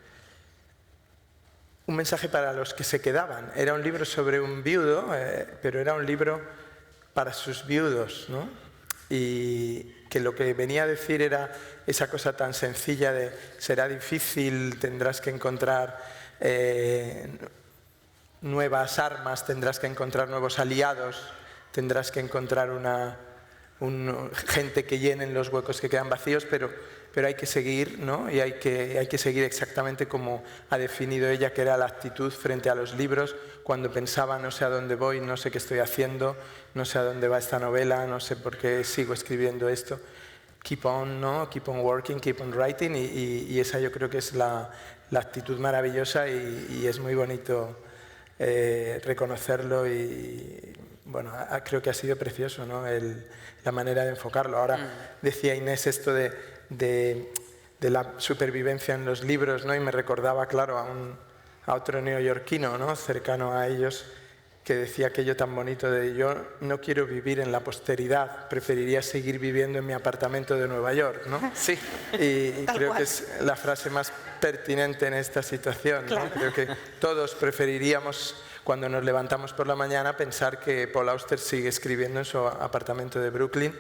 Un mensaje para los que se quedaban. Era un libro sobre un viudo, pero era un libro para sus viudos, ¿no? Y que lo que venía a decir era esa cosa tan sencilla de será difícil, tendrás que encontrar nuevas armas, tendrás que encontrar nuevos aliados, tendrás que encontrar gente que llenen los huecos que quedan vacíos, pero hay que seguir, ¿no? Y hay que seguir exactamente como ha definido ella, que era la actitud frente a los libros, cuando pensaba no sé a dónde voy, no sé qué estoy haciendo, no sé a dónde va esta novela, no sé por qué sigo escribiendo esto. Keep on, ¿no? Keep on working, keep on writing, y esa yo creo que es la actitud maravillosa y es muy bonito reconocerlo y bueno, creo que ha sido precioso, ¿no? La manera de enfocarlo. Ahora decía Inés esto de la supervivencia en los libros, ¿no? Y me recordaba, claro, a otro neoyorquino, ¿no? Cercano a ellos, que decía aquello tan bonito de yo no quiero vivir en la posteridad, preferiría seguir viviendo en mi apartamento de Nueva York, ¿no? Sí. Y creo que es la frase más pertinente en esta situación, ¿no? Claro. Creo que todos preferiríamos, cuando nos levantamos por la mañana, pensar que Paul Auster sigue escribiendo en su apartamento de Brooklyn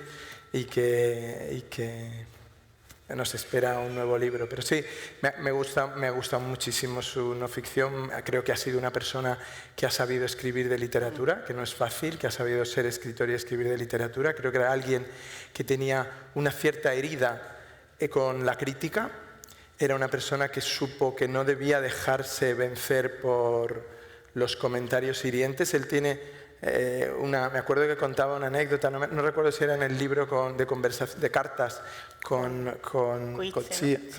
y que nos espera un nuevo libro. Pero sí, me gusta muchísimo su no ficción. Creo que ha sido una persona que ha sabido escribir de literatura, que no es fácil, que ha sabido ser escritor y escribir de literatura. Creo que era alguien que tenía una cierta herida con la crítica. Era una persona que supo que no debía dejarse vencer por los comentarios hirientes. Él tiene me acuerdo que contaba una anécdota, no recuerdo si era en el libro de cartas con Coetzee,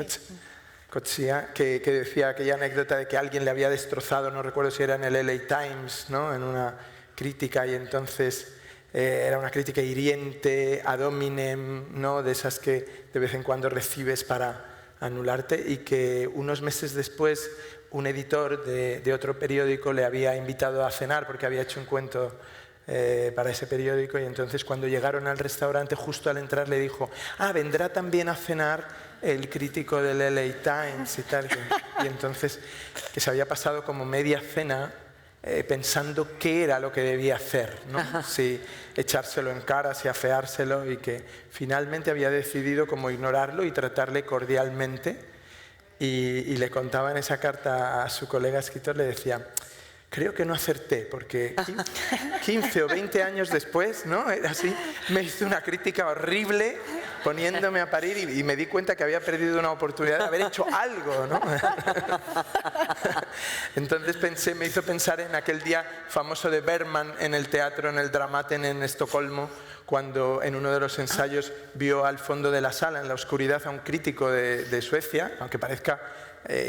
que decía aquella anécdota de que alguien le había destrozado, no recuerdo si era en el LA Times, ¿no? En una crítica, y entonces era una crítica hiriente, ad hominem, ¿no? De esas que de vez en cuando recibes para anularte, y que unos meses después un editor de otro periódico le había invitado a cenar porque había hecho un cuento para ese periódico, y entonces cuando llegaron al restaurante, justo al entrar le dijo: vendrá también a cenar el crítico del LA Times y tal. Y entonces que se había pasado como media cena pensando qué era lo que debía hacer, ¿no? Si echárselo en cara, si afeárselo, y que finalmente había decidido como ignorarlo y tratarle cordialmente. Y le contaba en esa carta a su colega escritor, le decía: creo que no acerté, porque 15 o 20 años después, ¿no? Era así, me hizo una crítica horrible poniéndome a parir, y me di cuenta que había perdido una oportunidad de haber hecho algo, ¿no? Entonces me hizo pensar en aquel día famoso de Bergman en el teatro, en el Dramaten en Estocolmo, cuando en uno de los ensayos vio al fondo de la sala, en la oscuridad, a un crítico de Suecia, aunque parezca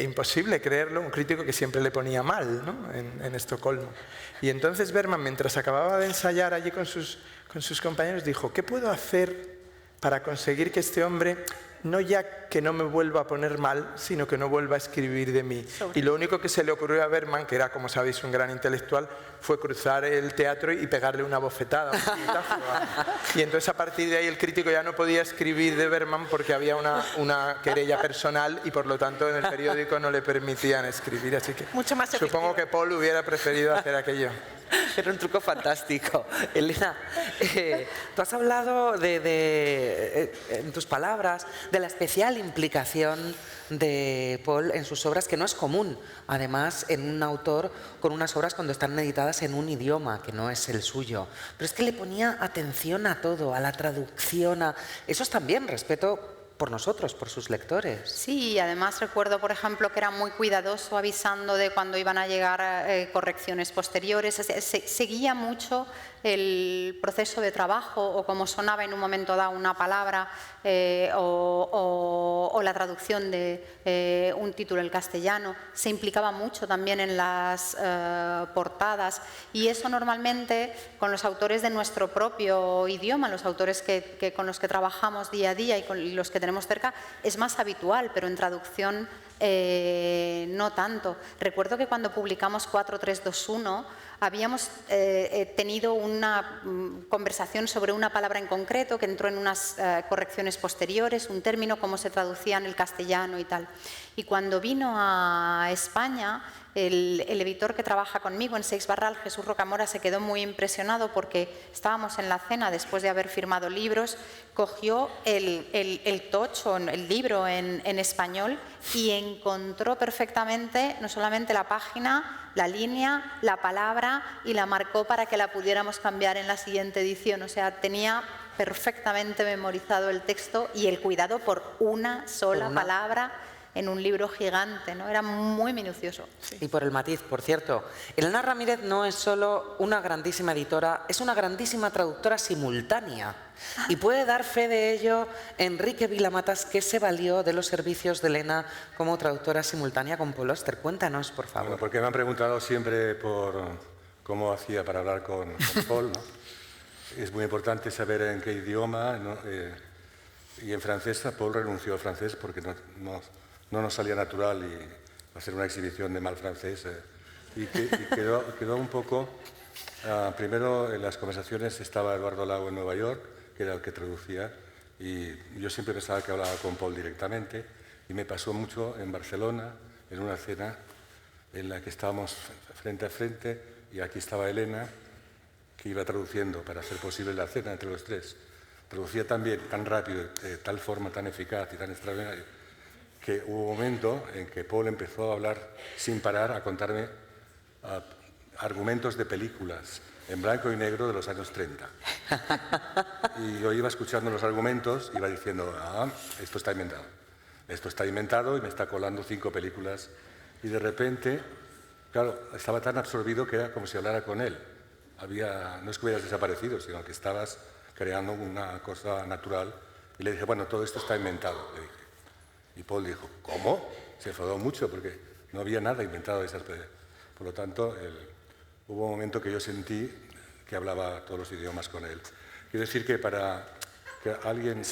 imposible creerlo, un crítico que siempre le ponía mal, ¿no? en Estocolmo. Y entonces Bergman, mientras acababa de ensayar allí con sus compañeros, dijo: ¿qué puedo hacer para conseguir que este hombre no ya que no me vuelva a poner mal, sino que no vuelva a escribir de mí. Y lo único que se le ocurrió a Bergman, que era, como sabéis, un gran intelectual, fue cruzar el teatro y pegarle una bofetada, un puñetazo. Y entonces a partir de ahí el crítico ya no podía escribir de Bergman porque había una querella personal y por lo tanto en el periódico no le permitían escribir. Así que Mucho más supongo que Paul hubiera preferido hacer aquello. Era un truco fantástico. Elena, tú has hablado en tus palabras de la especial implicación de Paul en sus obras, que no es común, además, en un autor con unas obras cuando están editadas en un idioma que no es el suyo. Pero es que le ponía atención a todo, a la traducción, eso es también respeto por nosotros, por sus lectores. Sí, y además recuerdo, por ejemplo, que era muy cuidadoso avisando de cuando iban a llegar correcciones posteriores. Seguía mucho el proceso de trabajo o cómo sonaba en un momento dado una palabra o la traducción de un título en castellano. Se implicaba mucho también en las portadas y eso normalmente con los autores de nuestro propio idioma, los autores con los que trabajamos día a día y con los que tenemos cerca, es más habitual, pero en traducción no tanto. Recuerdo que cuando publicamos 4321 habíamos tenido una conversación sobre una palabra en concreto que entró en unas correcciones posteriores, un término, cómo se traducía en el castellano y tal. Y cuando vino a España, el editor que trabaja conmigo en Seix Barral, Jesús Rocamora, se quedó muy impresionado porque estábamos en la cena después de haber firmado libros, cogió el tocho, el libro en español y encontró perfectamente no solamente la página, la línea, la palabra y la marcó para que la pudiéramos cambiar en la siguiente edición. O sea, tenía perfectamente memorizado el texto y el cuidado por una sola palabra en un libro gigante, ¿no? Era muy minucioso. Sí. Y por el matiz, por cierto, Elena Ramírez no es solo una grandísima editora, es una grandísima traductora simultánea. Y puede dar fe de ello Enrique Vilamatas, que se valió de los servicios de Elena como traductora simultánea con Paul Auster. Cuéntanos, por favor. Bueno, porque me han preguntado siempre por cómo hacía para hablar con Paul, ¿no? Es muy importante saber en qué idioma, ¿no? Y en francés, Paul renunció al francés porque no nos salía natural y hacer una exhibición de mal francés. Y quedó un poco... primero, en las conversaciones estaba Eduardo Lago en Nueva York, que era el que traducía, y yo siempre pensaba que hablaba con Paul directamente, y me pasó mucho en Barcelona, en una cena en la que estábamos frente a frente, y aquí estaba Elena, que iba traduciendo para hacer posible la cena entre los tres. Traducía tan bien, tan rápido, de tal forma tan eficaz y tan extraordinaria, que hubo un momento en que Paul empezó a hablar sin parar, a contarme argumentos de películas en blanco y negro de los años 30. Y yo iba escuchando los argumentos, iba diciendo, esto está inventado. Esto está inventado y me está colando 5 películas. Y de repente, claro, estaba tan absorbido que era como si hablara con él. No es que hubieras desaparecido, sino que estabas creando una cosa natural. Y le dije, bueno, todo esto está inventado, le dije. Y Paul dijo, ¿cómo? Se enfadó mucho porque no había nada inventado de esas películas. Por lo tanto, hubo un momento que yo sentí que hablaba todos los idiomas con él. Quiero decir que para que alguien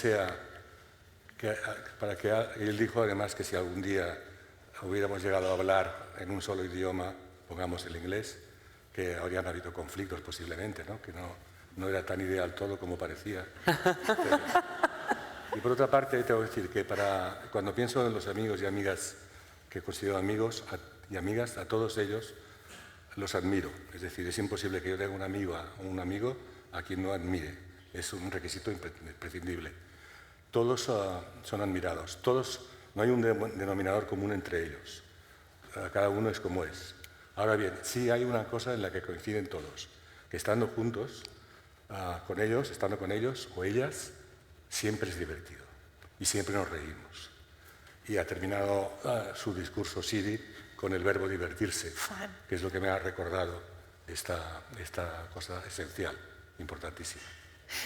él dijo además que si algún día hubiéramos llegado a hablar en un solo idioma, pongamos el inglés, que habrían habido conflictos posiblemente, ¿no? Que no era tan ideal todo como parecía. Y por otra parte, tengo que decir que cuando pienso en los amigos y amigas que considero amigos y amigas, a todos ellos los admiro. Es decir, es imposible que yo tenga un amigo a quien no admire. Es un requisito imprescindible. Todos son admirados. No hay un denominador común entre ellos. Cada uno es como es. Ahora bien, sí hay una cosa en la que coinciden todos, que estando juntos, estando con ellos o ellas, siempre es divertido y siempre nos reímos. Y ha terminado su discurso Siri con el verbo divertirse, que es lo que me ha recordado esta cosa esencial, importantísima.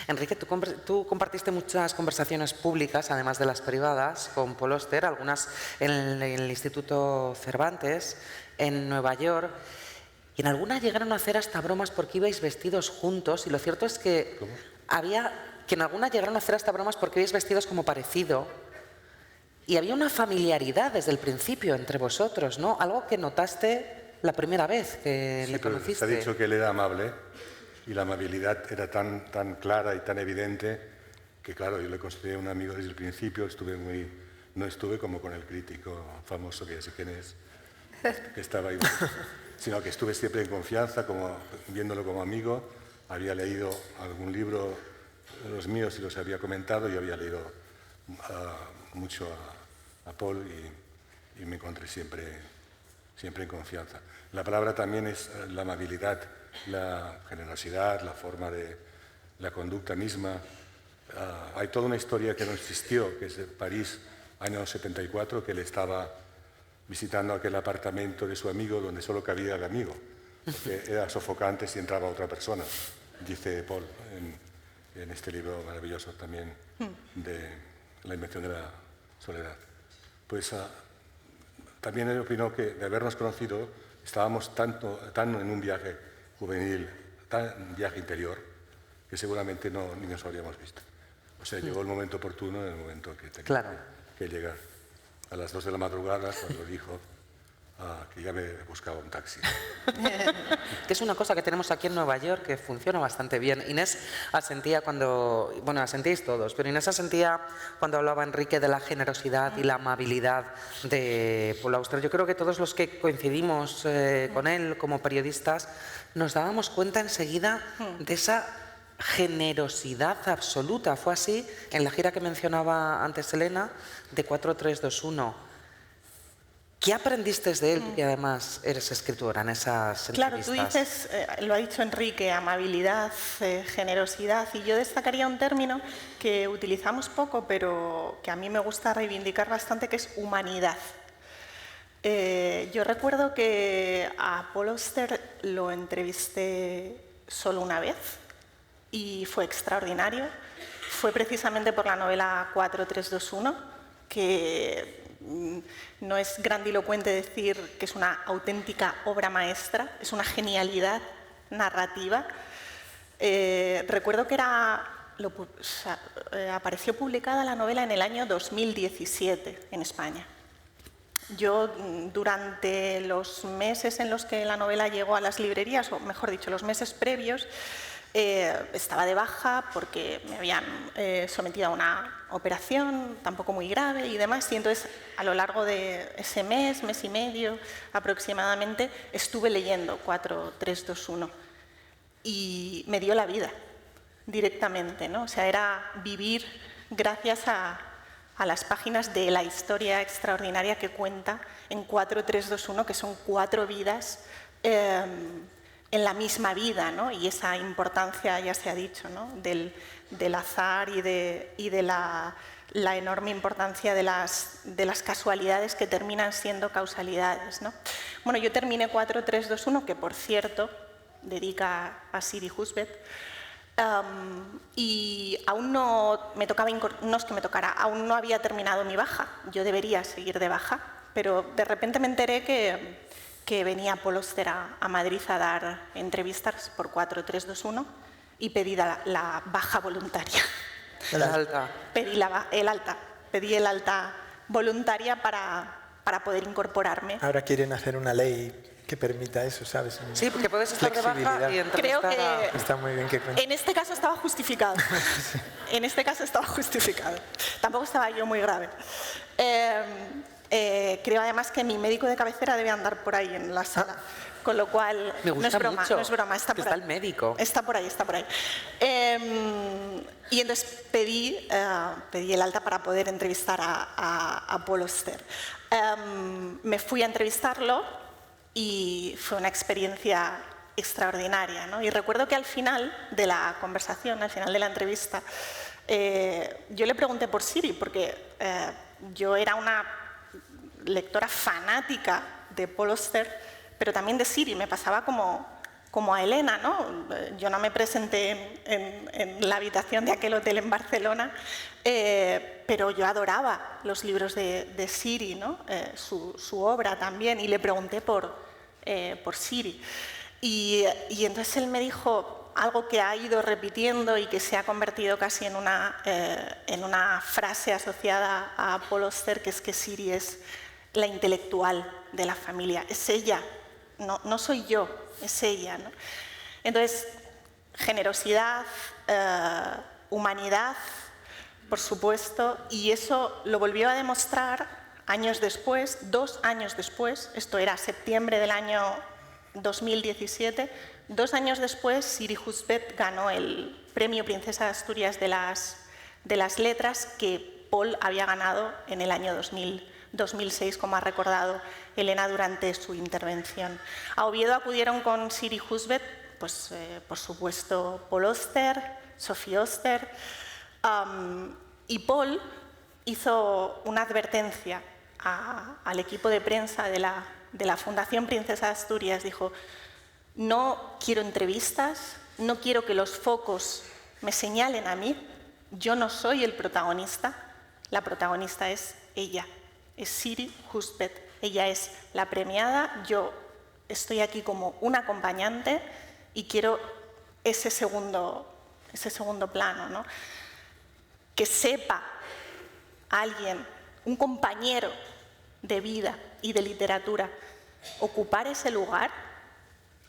Enrique, tú compartiste muchas conversaciones públicas, además de las privadas, con Paul Auster, algunas en el Instituto Cervantes, en Nueva York, y en algunas llegaron a hacer hasta bromas porque ibais vestidos juntos, y lo cierto es que había que en alguna llegaron a hacer hasta bromas porque ibais vestidos como parecido. Y había una familiaridad desde el principio entre vosotros, ¿no? Algo que notaste la primera vez que le conociste. Se ha dicho que él era amable y la amabilidad era tan clara y tan evidente que, claro, yo le consideré un amigo desde el principio. No estuve como con el crítico famoso, que ya sé quién es, que estaba ahí, sino que estuve siempre en confianza, viéndolo como amigo. Había leído algún libro, los míos, y los había comentado, y había leído mucho a Paul y me encontré siempre en confianza. La palabra también es la amabilidad, la generosidad, la forma de la conducta misma. Hay toda una historia que no existió, que es de París, año 74, que él estaba visitando aquel apartamento de su amigo donde solo cabía el amigo, porque era sofocante si entraba otra persona, dice Paul en este libro maravilloso también de La invención de la soledad. Pues también él opinó que de habernos conocido estábamos tan en un viaje juvenil, un viaje interior, que seguramente ni nos habríamos visto. O sea, llegó el momento oportuno, en el momento que tenía que llegar. A las 2 de la madrugada, cuando dijo que ya me buscaba un taxi. Que es una cosa que tenemos aquí en Nueva York que funciona bastante bien. Inés asentía cuando... Bueno, asentíais todos, pero Inés asentía cuando hablaba Enrique de la generosidad y la amabilidad de Paul Auster. Yo creo que todos los que coincidimos con él como periodistas nos dábamos cuenta enseguida de esa generosidad absoluta. Fue así en la gira que mencionaba antes Elena, de 4-3-2-1. ¿Qué aprendiste de él? Y además eres escritora en esas entrevistas. Claro, tú dices, lo ha dicho Enrique, amabilidad, generosidad, y yo destacaría un término que utilizamos poco, pero que a mí me gusta reivindicar bastante, que es humanidad. Yo recuerdo que a Paul Auster lo entrevisté solo una vez y fue extraordinario. Fue precisamente por la novela 4-3-2-1, que no es grandilocuente decir que es una auténtica obra maestra, es una genialidad narrativa. Recuerdo que apareció publicada la novela en el año 2017 en España. Yo, durante los meses en los que la novela llegó a las librerías, o mejor dicho, los meses previos, estaba de baja porque me habían sometido a una operación tampoco muy grave y demás, y entonces a lo largo de ese mes y medio aproximadamente, estuve leyendo 4-3-2-1 y me dio la vida directamente, ¿no? O sea, era vivir gracias a las páginas de la historia extraordinaria que cuenta en 4-3-2-1, que son 4 vidas en la misma vida, ¿no? Y esa importancia, ya se ha dicho, ¿no? del azar y de la enorme importancia de las casualidades que terminan siendo causalidades, ¿no? Bueno, yo terminé 4-3-2-1, que por cierto dedica a Siri Husbeth, y aún no me tocaba, no es que me tocara, aún no había terminado mi baja. Yo debería seguir de baja, pero de repente me enteré que venía Paul Auster a Madrid a dar entrevistas por 4-3-2-1 y pedí la baja voluntaria. El alta. Pedí el alta voluntaria para poder incorporarme. Ahora quieren hacer una ley que permita eso, ¿sabes? Sí, porque puedes estar de baja y entrevistar. Creo que está muy bien que cuente. en este caso estaba justificado. En este caso estaba justificado. Tampoco estaba yo muy grave. Creo además que mi médico de cabecera debe andar por ahí en la sala, con lo cual me gusta no es broma, mucho. No es broma, está por ahí. Está el médico. Está por ahí. Y entonces pedí el alta para poder entrevistar a Paul Auster. Me fui a entrevistarlo y fue una experiencia extraordinaria, ¿no? Y recuerdo que al final de la conversación, al final de la entrevista, yo le pregunté por Siri, porque yo era una lectora fanática de Paul Auster, pero también de Siri. Me pasaba como a Elena, ¿no? Yo no me presenté en la habitación de aquel hotel en Barcelona, pero yo adoraba los libros de Siri, ¿no? Su obra también, y le pregunté por Siri. Y entonces él me dijo, algo que ha ido repitiendo y que se ha convertido casi en una frase asociada a Paul Auster, que es que Siri es la intelectual de la familia, es ella, no soy yo, es ella, ¿no? Entonces, generosidad, humanidad, por supuesto, y eso lo volvió a demostrar años después, 2 años después, esto era septiembre del año 2017, 2 años después Siri Hustvedt ganó el premio Princesa de Asturias de las Letras que Paul había ganado en el año 2006, como ha recordado Elena durante su intervención. A Oviedo acudieron con Siri Hustvedt, pues, por supuesto, Paul Auster, Sophie Auster, y Paul hizo una advertencia al equipo de prensa de la Fundación Princesa de Asturias. Dijo: no quiero entrevistas, no quiero que los focos me señalen a mí, yo no soy el protagonista, la protagonista es ella, es Siri Hustvedt, ella es la premiada, yo estoy aquí como un acompañante y quiero ese segundo plano, ¿no? Que sepa alguien, un compañero de vida y de literatura, ocupar ese lugar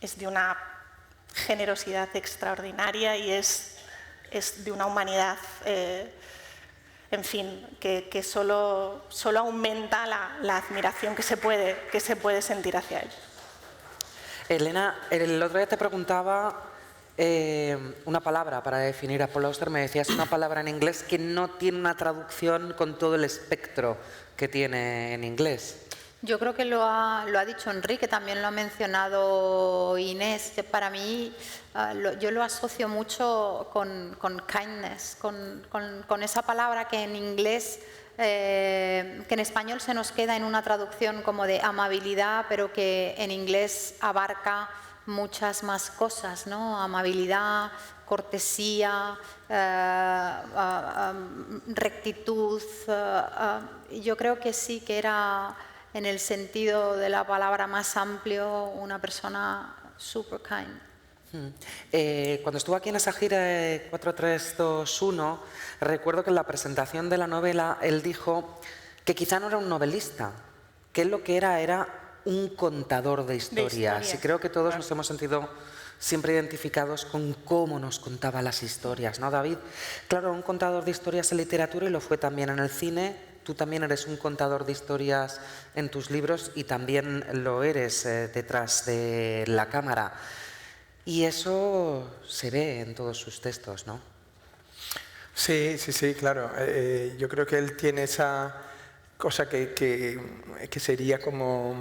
es de una generosidad extraordinaria y es de una humanidad, en fin, que solo aumenta la admiración que se puede sentir hacia él. Elena, el otro día te preguntaba una palabra para definir a Paul Auster. Me decías una palabra en inglés que no tiene una traducción con todo el espectro que tiene en inglés. Yo creo que lo ha dicho Enrique, también lo ha mencionado Inés. Para mí, yo lo asocio mucho con kindness, con esa palabra que en inglés, que en español se nos queda en una traducción como de amabilidad, pero que en inglés abarca muchas más cosas, ¿no? Amabilidad, cortesía, rectitud. Yo creo que sí que era, en el sentido de la palabra más amplio, una persona super kind. Cuando estuvo aquí en esa gira de 4321, recuerdo que en la presentación de la novela él dijo que quizá no era un novelista, que él lo que era un contador de historias. Y creo que todos nos hemos sentido siempre identificados con cómo nos contaba las historias, ¿no, David? Claro, un contador de historias en literatura, y lo fue también en el cine. Tú también eres un contador de historias en tus libros y también lo eres detrás de la cámara. Y eso se ve en todos sus textos, ¿no? Sí, claro. Yo creo que él tiene esa cosa que sería como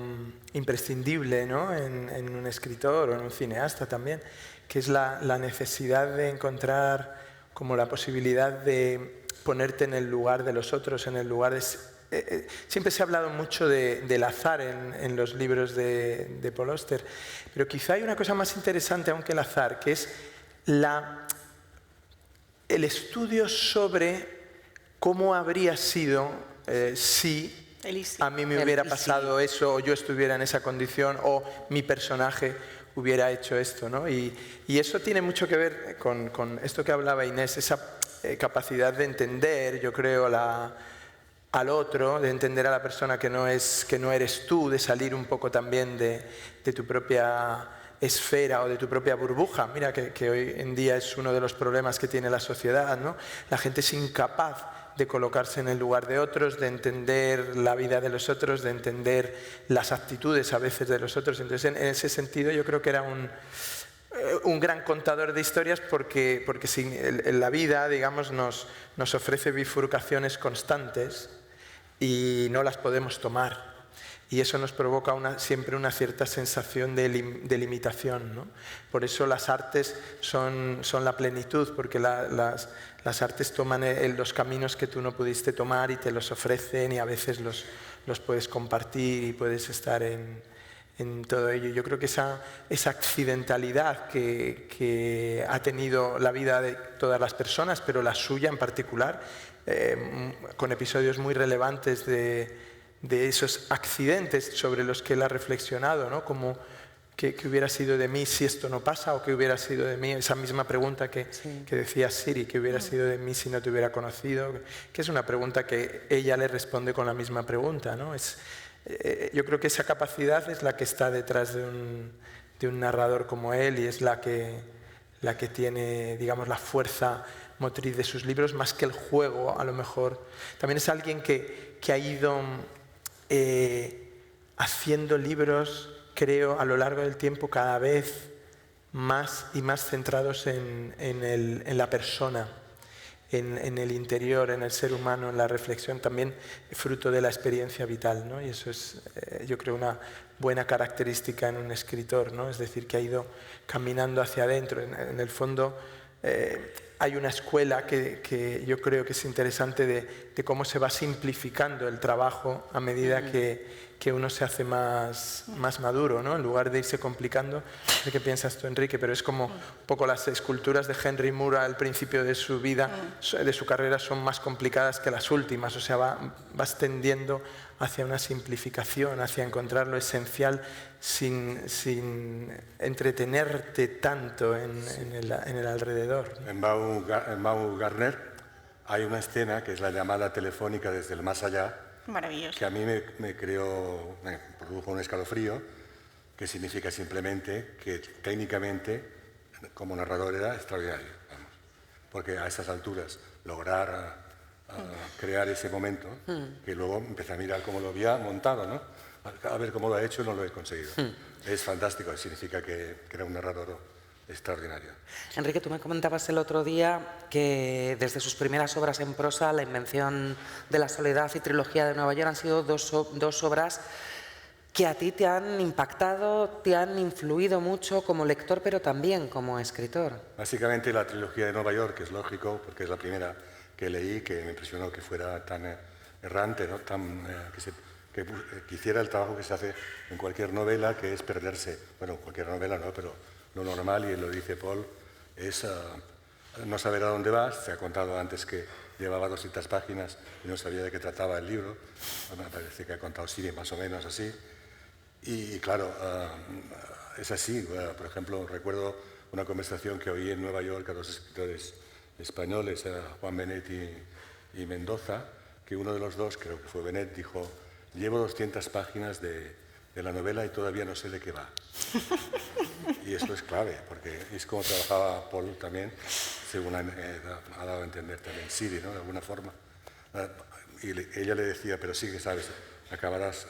imprescindible, ¿no? en un escritor o en un cineasta también, que es la necesidad de encontrar como la posibilidad de ponerte en el lugar de los otros, en el lugar de... siempre se ha hablado mucho del azar en los libros de Paul Auster, pero quizá hay una cosa más interesante aún que el azar, que es el estudio sobre cómo habría sido si a mí me hubiera pasado eso, o yo estuviera en esa condición, o mi personaje hubiera hecho esto, ¿no? Y eso tiene mucho que ver con esto que hablaba Inés, esa capacidad de entender, yo creo, al otro, de entender a la persona que no eres tú, de salir un poco también de tu propia esfera o de tu propia burbuja. Mira que hoy en día es uno de los problemas que tiene la sociedad, ¿no? La gente es incapaz de colocarse en el lugar de otros, de entender la vida de los otros, de entender las actitudes a veces de los otros. Entonces, en ese sentido, yo creo que era un gran contador de historias porque la vida, digamos, nos ofrece bifurcaciones constantes y no las podemos tomar. Y eso nos provoca siempre una cierta sensación de limitación, ¿no? Por eso las artes son la plenitud, porque las artes toman los caminos que tú no pudiste tomar y te los ofrecen, y a veces los puedes compartir y puedes estar en todo ello. Yo creo que esa accidentalidad que ha tenido la vida de todas las personas, pero la suya en particular, con episodios muy relevantes de esos accidentes sobre los que él ha reflexionado, ¿no? Como ¿Qué hubiera sido de mí si esto no pasa? ¿O qué hubiera sido de mí? Esa misma pregunta que decía Siri, ¿qué hubiera sido de mí si no te hubiera conocido? Que es una pregunta que ella le responde con la misma pregunta, ¿no? Yo creo que esa capacidad es la que está detrás de un narrador como él y es la que tiene, digamos, la fuerza motriz de sus libros, más que el juego, a lo mejor. También es alguien que ha ido haciendo libros, creo, a lo largo del tiempo cada vez más y más centrados en la persona, en el interior, en el ser humano, en la reflexión, también fruto de la experiencia vital, ¿no? Y eso es, yo creo, una buena característica en un escritor, ¿no? Es decir, que ha ido caminando hacia adentro. En el fondo, hay una escuela que yo creo que es interesante de cómo se va simplificando el trabajo a medida que uno se hace más maduro, ¿no? En lugar de irse complicando. No sé qué piensas tú, Enrique, pero es como un poco las esculturas de Henry Moore al principio de su vida, de su carrera, son más complicadas que las últimas. O sea, vas tendiendo hacia una simplificación, hacia encontrar lo esencial sin entretenerte tanto en el alrededor, ¿no? En Baumgartner hay una escena que es la llamada telefónica desde el más allá, Maravilloso. que a mí me produjo un escalofrío, que significa simplemente que técnicamente, como narrador, era extraordinario, vamos. Porque a esas alturas lograr crear ese momento, que luego empecé a mirar cómo lo había montado, ¿no? A ver cómo lo ha hecho, no lo he conseguido. Es fantástico, significa que era un narrador extraordinario. Enrique, tú me comentabas el otro día que desde sus primeras obras en prosa, La invención de la soledad y Trilogía de Nueva York, han sido dos obras que a ti te han impactado, te han influido mucho como lector, pero también como escritor. Básicamente la Trilogía de Nueva York, que es lógico, porque es la primera que leí, que me impresionó que fuera tan errante, ¿no? Que hiciera el trabajo que se hace en cualquier novela, que es perderse. Bueno, cualquier novela no, pero lo normal, y lo dice Paul, es no saber a dónde vas. Se ha contado antes que llevaba 200 páginas y no sabía de qué trataba el libro. Me parece que ha contado Siri más o menos así. Y claro, es así. Por ejemplo, recuerdo una conversación que oí en Nueva York a dos escritores españoles, Juan Benet y Mendoza, que uno de los dos, creo que fue Benet, dijo: llevo 200 páginas de la novela y todavía no sé de qué va. Y esto es clave, porque es como trabajaba Paul también, según ha dado a entender también Siri, ¿no? De alguna forma. Y ella le decía: pero sí que sabes, acabarás,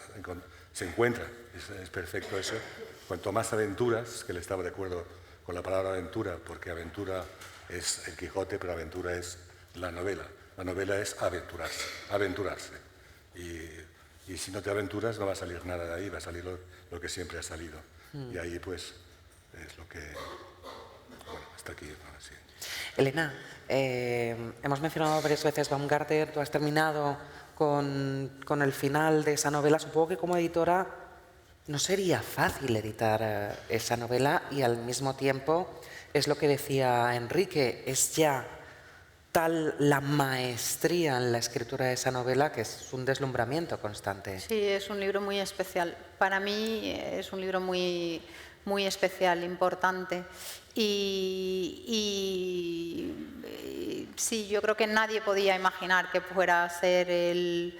se encuentra, es perfecto eso. Cuanto más aventuras, que él estaba de acuerdo con la palabra aventura, porque aventura es el Quijote, pero aventura es la novela. La novela es aventurarse. Y si no te aventuras no va a salir nada de ahí, va a salir lo que siempre ha salido. Y ahí pues es lo que... Bueno, hasta aquí. ¿No? Sí. Elena, hemos mencionado varias veces Baumgartner, tú has terminado con el final de esa novela. Supongo que como editora no sería fácil editar esa novela y al mismo tiempo es lo que decía Enrique, es ya tal la maestría en la escritura de esa novela que es un deslumbramiento constante. Sí, es un libro muy especial. Para mí es un libro muy especial, importante. Y sí, yo creo que nadie podía imaginar que fuera a ser el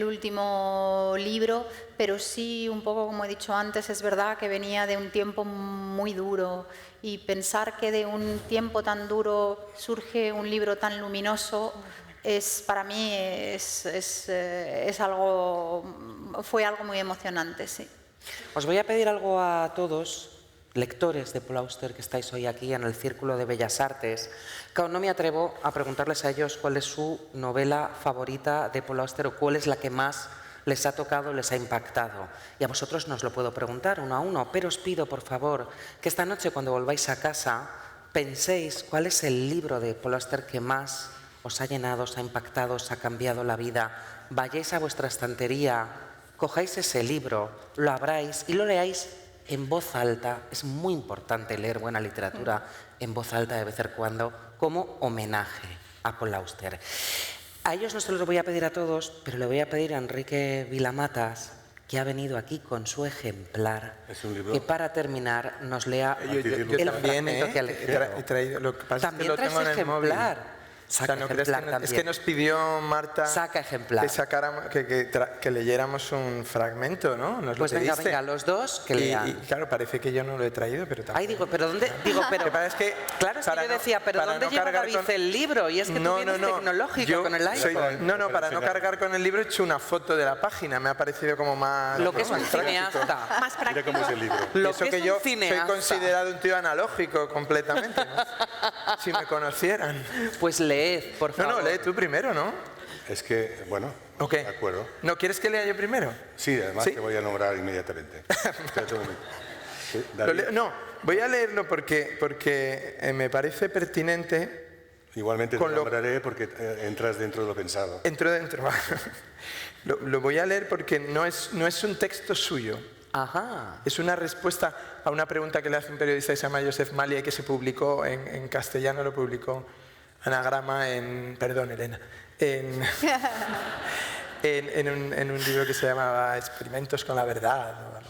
último libro, pero sí, un poco como he dicho antes, es verdad que venía de un tiempo muy duro, y pensar que de un tiempo tan duro surge un libro tan luminoso para mí fue algo muy emocionante, sí. Os voy a pedir algo a todos, lectores de Paul Auster que estáis hoy aquí en el Círculo de Bellas Artes, que aún no me atrevo a preguntarles a ellos cuál es su novela favorita de Paul Auster o cuál es la que más les ha tocado, les ha impactado. Y a vosotros no os lo puedo preguntar uno a uno, pero os pido, por favor, que esta noche cuando volváis a casa penséis cuál es el libro de Paul Auster que más os ha llenado, os ha impactado, os ha cambiado la vida. Vayáis a vuestra estantería, cojáis ese libro, lo abráis y lo leáis en voz alta. Es muy importante leer buena literatura en voz alta de vez en cuando, como homenaje a Paul Auster. A ellos no se los voy a pedir a todos, pero le voy a pedir a Enrique Vilamatas que ha venido aquí con su ejemplar, Es un libro. que para terminar nos lea Yo el también, fragmento que ha elegido. he traído, lo que pasa es que También lo traes tengo en el móvil. ejemplar. O sea, Saca no crees ejemplar es que también. nos pidió Marta Saca ejemplar. que leyéramos un fragmento, ¿no? Nos Pues lo venga, pediste. venga, los dos que y lean. claro, parece que yo no lo he traído, pero tampoco. Ay, digo, pero ¿dónde? Digo, pero... Lo que pasa es que, claro, es que para yo no- decía, pero para ¿dónde no lleva cargar David con- el libro? Y es que tú vienes tecnológico yo con el iPhone. no, para no cargar con el libro he hecho una foto de la página, me ha parecido como más... Lo que es un más práctico. cineasta. Más Mira práctico. cómo es el libro. Lo Eso que que es yo un soy cineasta. considerado un tío analógico completamente, ¿no? Si me conocieran. Pues leed, por No, favor. no, lee tú primero, ¿no? Es que, bueno, ¿O qué? de acuerdo. ¿No quieres que lea yo primero? Sí, además ¿Sí? te voy a nombrar inmediatamente. Espérate un momento. Sí, Lo David, no, voy a leerlo porque me parece pertinente. igualmente te con lo- nombraré porque entras dentro de lo pensado. Entro dentro. Lo voy a leer porque no es un texto suyo. Ajá. Es una respuesta a una pregunta que le hace un periodista que se llama Joseph Malia y que se publicó en castellano, lo publicó Anagrama perdón, Elena, en un libro que se llamaba Experimentos con la verdad.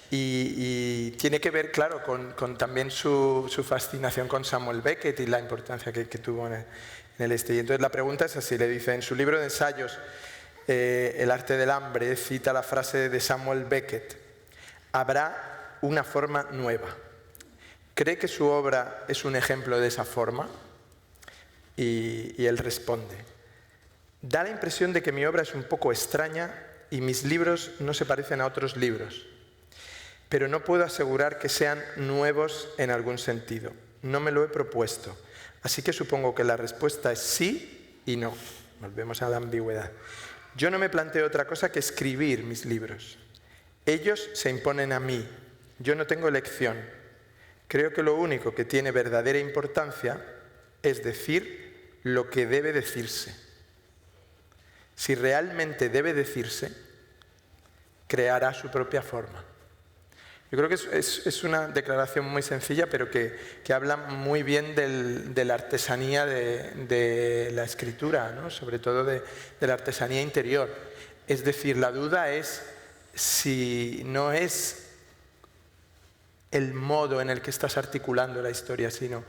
Y tiene que ver, claro, con también su fascinación con Samuel Beckett y la importancia que tuvo en el este. Y entonces la pregunta es así, le dice, en su libro de ensayos, El arte del hambre, cita la frase de Samuel Beckett, habrá una forma nueva. ¿Cree que su obra es un ejemplo de esa forma? Y él responde, da la impresión de que mi obra es un poco extraña y mis libros no se parecen a otros libros, pero no puedo asegurar que sean nuevos en algún sentido. No me lo he propuesto, así que supongo que la respuesta es sí y no. Volvemos a la ambigüedad. Yo no me planteo otra cosa que escribir mis libros. Ellos se imponen a mí. Yo no tengo elección. Creo que lo único que tiene verdadera importancia es decir lo que debe decirse. Si realmente debe decirse, creará su propia forma. Yo creo que es una declaración muy sencilla, pero que habla muy bien de la artesanía de la escritura, ¿no? Sobre todo de la artesanía interior. Es decir, la duda es si no es el modo en el que estás articulando la historia, sino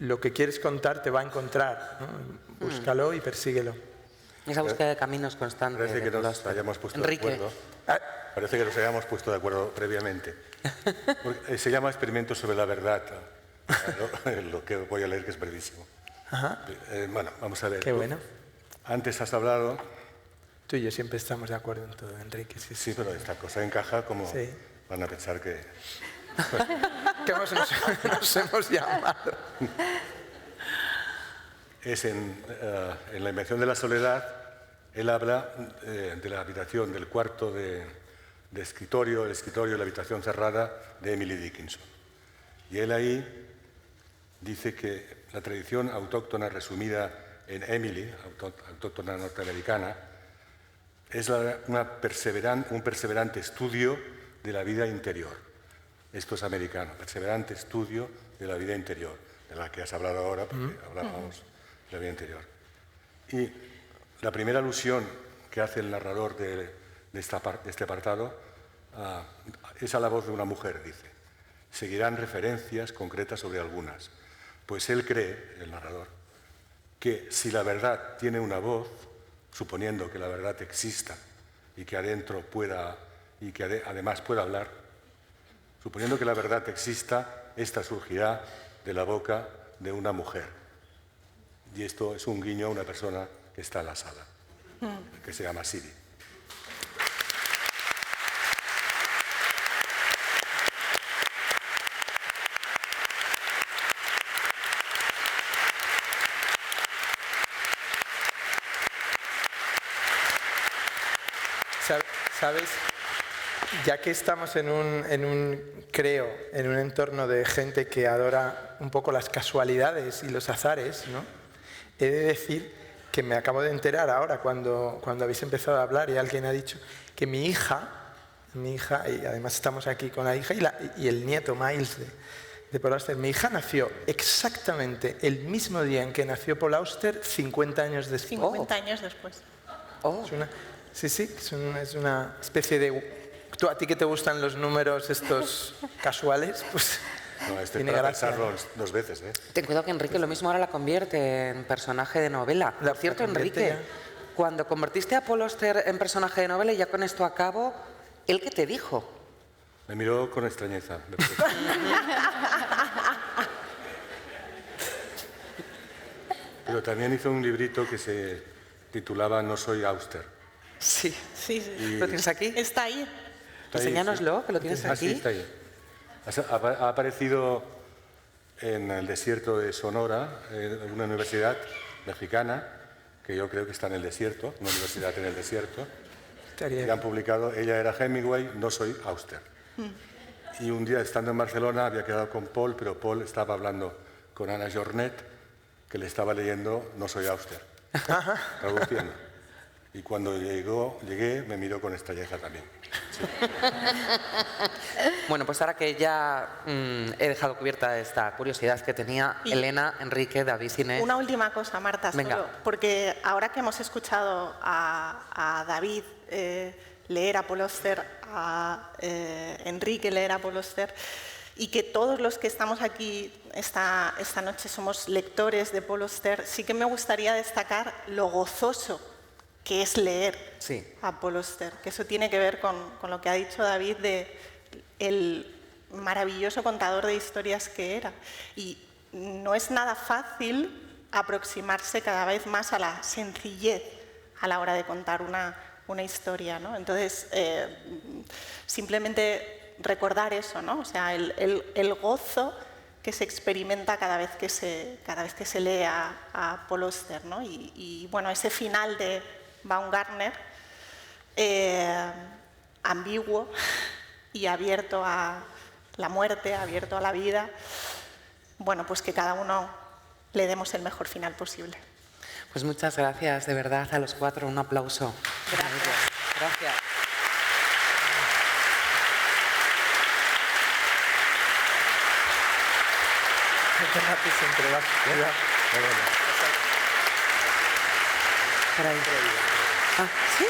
lo que quieres contar te va a encontrar, ¿no? Búscalo y persíguelo. Esa búsqueda de caminos constante. Parece que de nos Colostre. hayamos puesto Enrique. de acuerdo. Parece que nos hayamos puesto de acuerdo previamente. Porque, se llama Experimentos sobre la verdad. Lo que voy a leer, que es brevísimo. Ajá. Bueno, vamos a ver. Qué bueno. Antes has hablado... Tú y yo siempre estamos de acuerdo en todo, Enrique. Sí, Sí, pero esta cosa encaja como... Sí. Van a pensar que... Que nos hemos llamado. Es en La invención de la soledad, él habla de la habitación, del cuarto de escritorio, el escritorio, la habitación cerrada de Emily Dickinson. Y él ahí dice que la tradición autóctona resumida en Emily, autóctona norteamericana, es un perseverante estudio de la vida interior. Esto es americano, perseverante estudio de la vida interior, de la que has hablado ahora, porque hablábamos de la vida interior. Y la primera alusión que hace el narrador de este apartado es a la voz de una mujer, dice. Seguirán referencias concretas sobre algunas, pues él cree, el narrador, que si la verdad tiene una voz, suponiendo que la verdad exista y que adentro pueda, y que además pueda hablar, suponiendo que la verdad exista, esta surgirá de la boca de una mujer. Y esto es un guiño a una persona que está en la sala, que se llama Siri. ¿Sabes? Ya que estamos en un entorno de gente que adora un poco las casualidades y los azares, ¿no? He de decir que me acabo de enterar ahora cuando habéis empezado a hablar y alguien ha dicho que mi hija, y además estamos aquí con la hija y el nieto Miles de Paul Auster, mi hija nació exactamente el mismo día en que nació Paul Auster, 50 años después. 50 años después. Oh. Sí, es una especie de... ¿A ti que te gustan los números estos casuales? Pues No, este tiene para gracia. pensarlo 2 veces, ¿eh? Ten cuidado que Enrique lo mismo ahora la convierte en personaje de novela. Por cierto, convierte Enrique, cuando convertiste a Paul Auster en personaje de novela, y ya con esto acabo, ¿él qué te dijo? Me miró con extrañeza. Pero también hizo un librito que se titulaba No soy Auster. Sí. Sí, sí. ¿Lo tienes aquí? Está ahí. Está ahí, Enséñanoslo, sí. que lo tienes Ah, sí, aquí. está ahí. Ha aparecido en el desierto de Sonora, en una universidad mexicana, que yo creo que está en el desierto, una universidad en el desierto. Y han publicado, ella era Hemingway, No soy Auster. Y un día, estando en Barcelona, había quedado con Paul, pero Paul estaba hablando con Ana Jornet, que le estaba leyendo No soy Auster, traduciendo. Y cuando llegué, me miró con extrañeza también. Sí. Bueno, pues ahora que ya he dejado cubierta esta curiosidad que tenía, Y- Elena, Enrique, David, Inés... Una última cosa, Marta, Venga. solo, porque ahora que hemos escuchado a David leer a Paul Auster, a Enrique leer a Paul Auster, y que todos los que estamos aquí esta noche somos lectores de Paul Auster, sí que me gustaría destacar lo gozoso que es leer Sí. a Paul Auster, que eso tiene que ver con lo que ha dicho David de el maravilloso contador de historias que era. Y no es nada fácil aproximarse cada vez más a la sencillez a la hora de contar una historia, ¿no? Entonces, simplemente recordar eso, ¿no? O sea, el gozo que se experimenta cada vez que se lee a Paul Auster, ¿no? Y bueno, ese final de Baumgartner, ambiguo y abierto a la muerte, abierto a la vida, bueno, pues que cada uno le demos el mejor final posible. Pues muchas gracias, de verdad, a los 4. Un aplauso. Gracias. Gracias. Por ahí. Ah, ¿sí?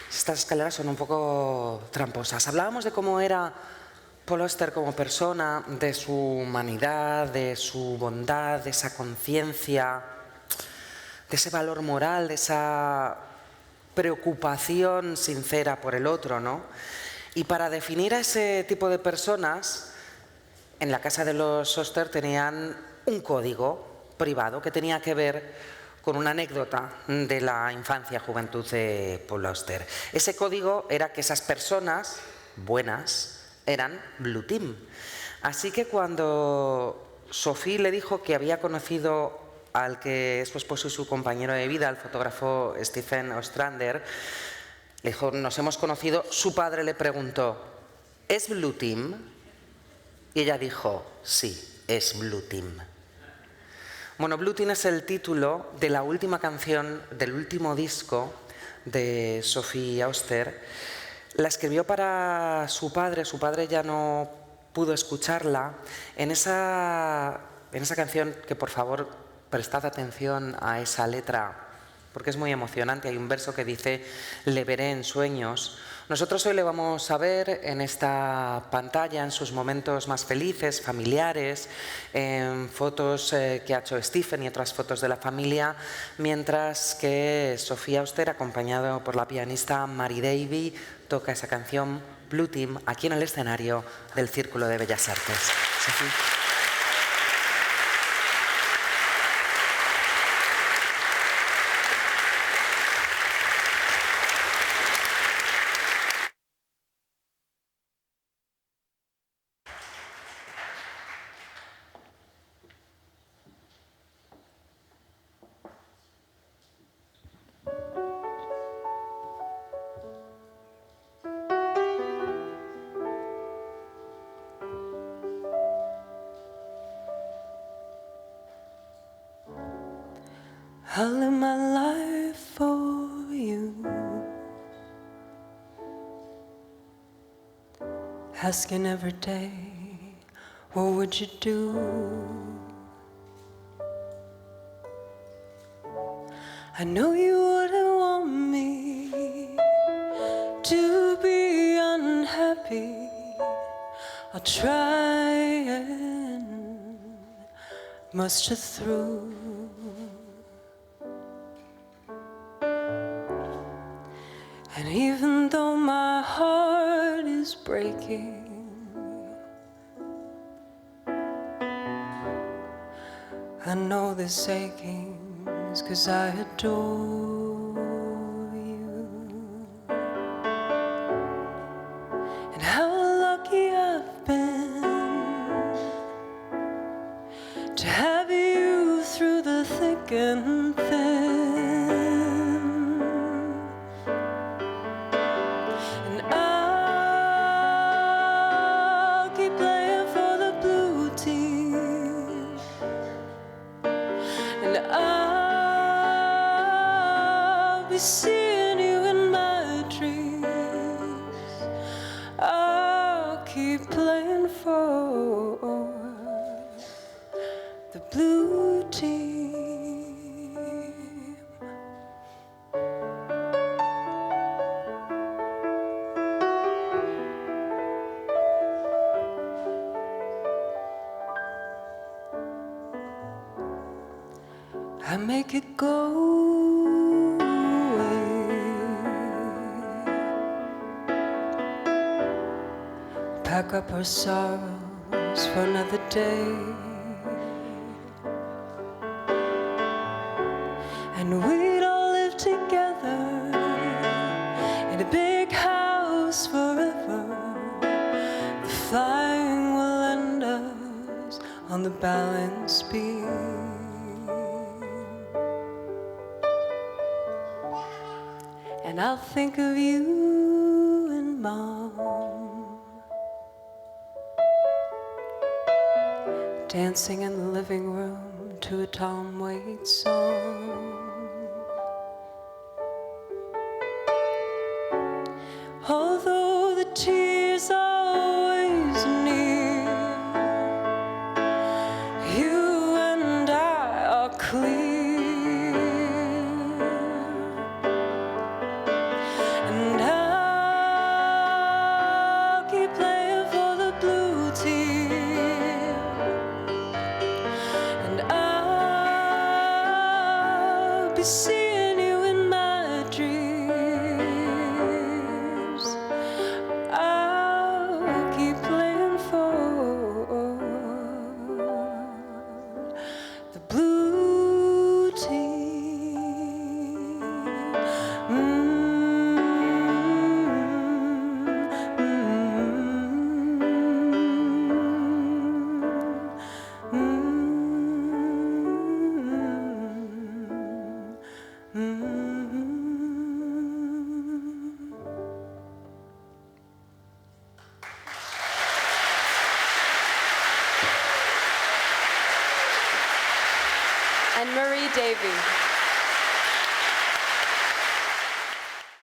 Estas escaleras son un poco tramposas. Hablábamos de cómo era Paul Auster como persona, de su humanidad, de su bondad, de esa conciencia, de ese valor moral, de esa preocupación sincera por el otro, ¿no? Y para definir a ese tipo de personas, en la casa de los Auster tenían un código privado que tenía que ver con una anécdota de la infancia, juventud de Paul Auster. Ese código era que esas personas buenas eran Blue Team. Así que cuando Sophie le dijo que había conocido al que es su esposo y su compañero de vida, al fotógrafo Stephen Ostrander, le dijo, nos hemos conocido, su padre le preguntó, ¿es Blue Team? Y ella dijo, sí, es Blue Team. Bueno, Blue Team es el título de la última canción del último disco de Sophie Auster. La escribió para su padre ya no pudo escucharla. En esa canción, que por favor prestad atención a esa letra, porque es muy emocionante, hay un verso que dice, le veré en sueños. Nosotros hoy le vamos a ver en esta pantalla, en sus momentos más felices, familiares, en fotos que ha hecho Stephen y otras fotos de la familia, mientras que Sophie Auster, acompañado por la pianista Mary Davey, toca esa canción Blue Team aquí en el escenario del Círculo de Bellas Artes. Sophie. I live my life for you, asking every day, what would you do I know you wouldn't want me to be unhappy. I'll try and muster through. And even though my heart is breaking, I know this aching's 'cause I adore you. And how lucky I've been to have you through the thick and thin. And I'll keep playing for the blue team. And I'll be seeing you in my dreams. I'll keep playing for the blue team. I make it go away. Pack up our sorrows for another day. And we'd all live together in a big house forever. The flying will end us on the balance beam. And I'll think of you and Mom dancing in the living room to a Tom Waits song. Although the tears are always near, you and I are clear. And I'll keep playing for the blue team. And I'll be seeing you in my dreams. I'll keep playing for the blue team. Anne Marie Davey.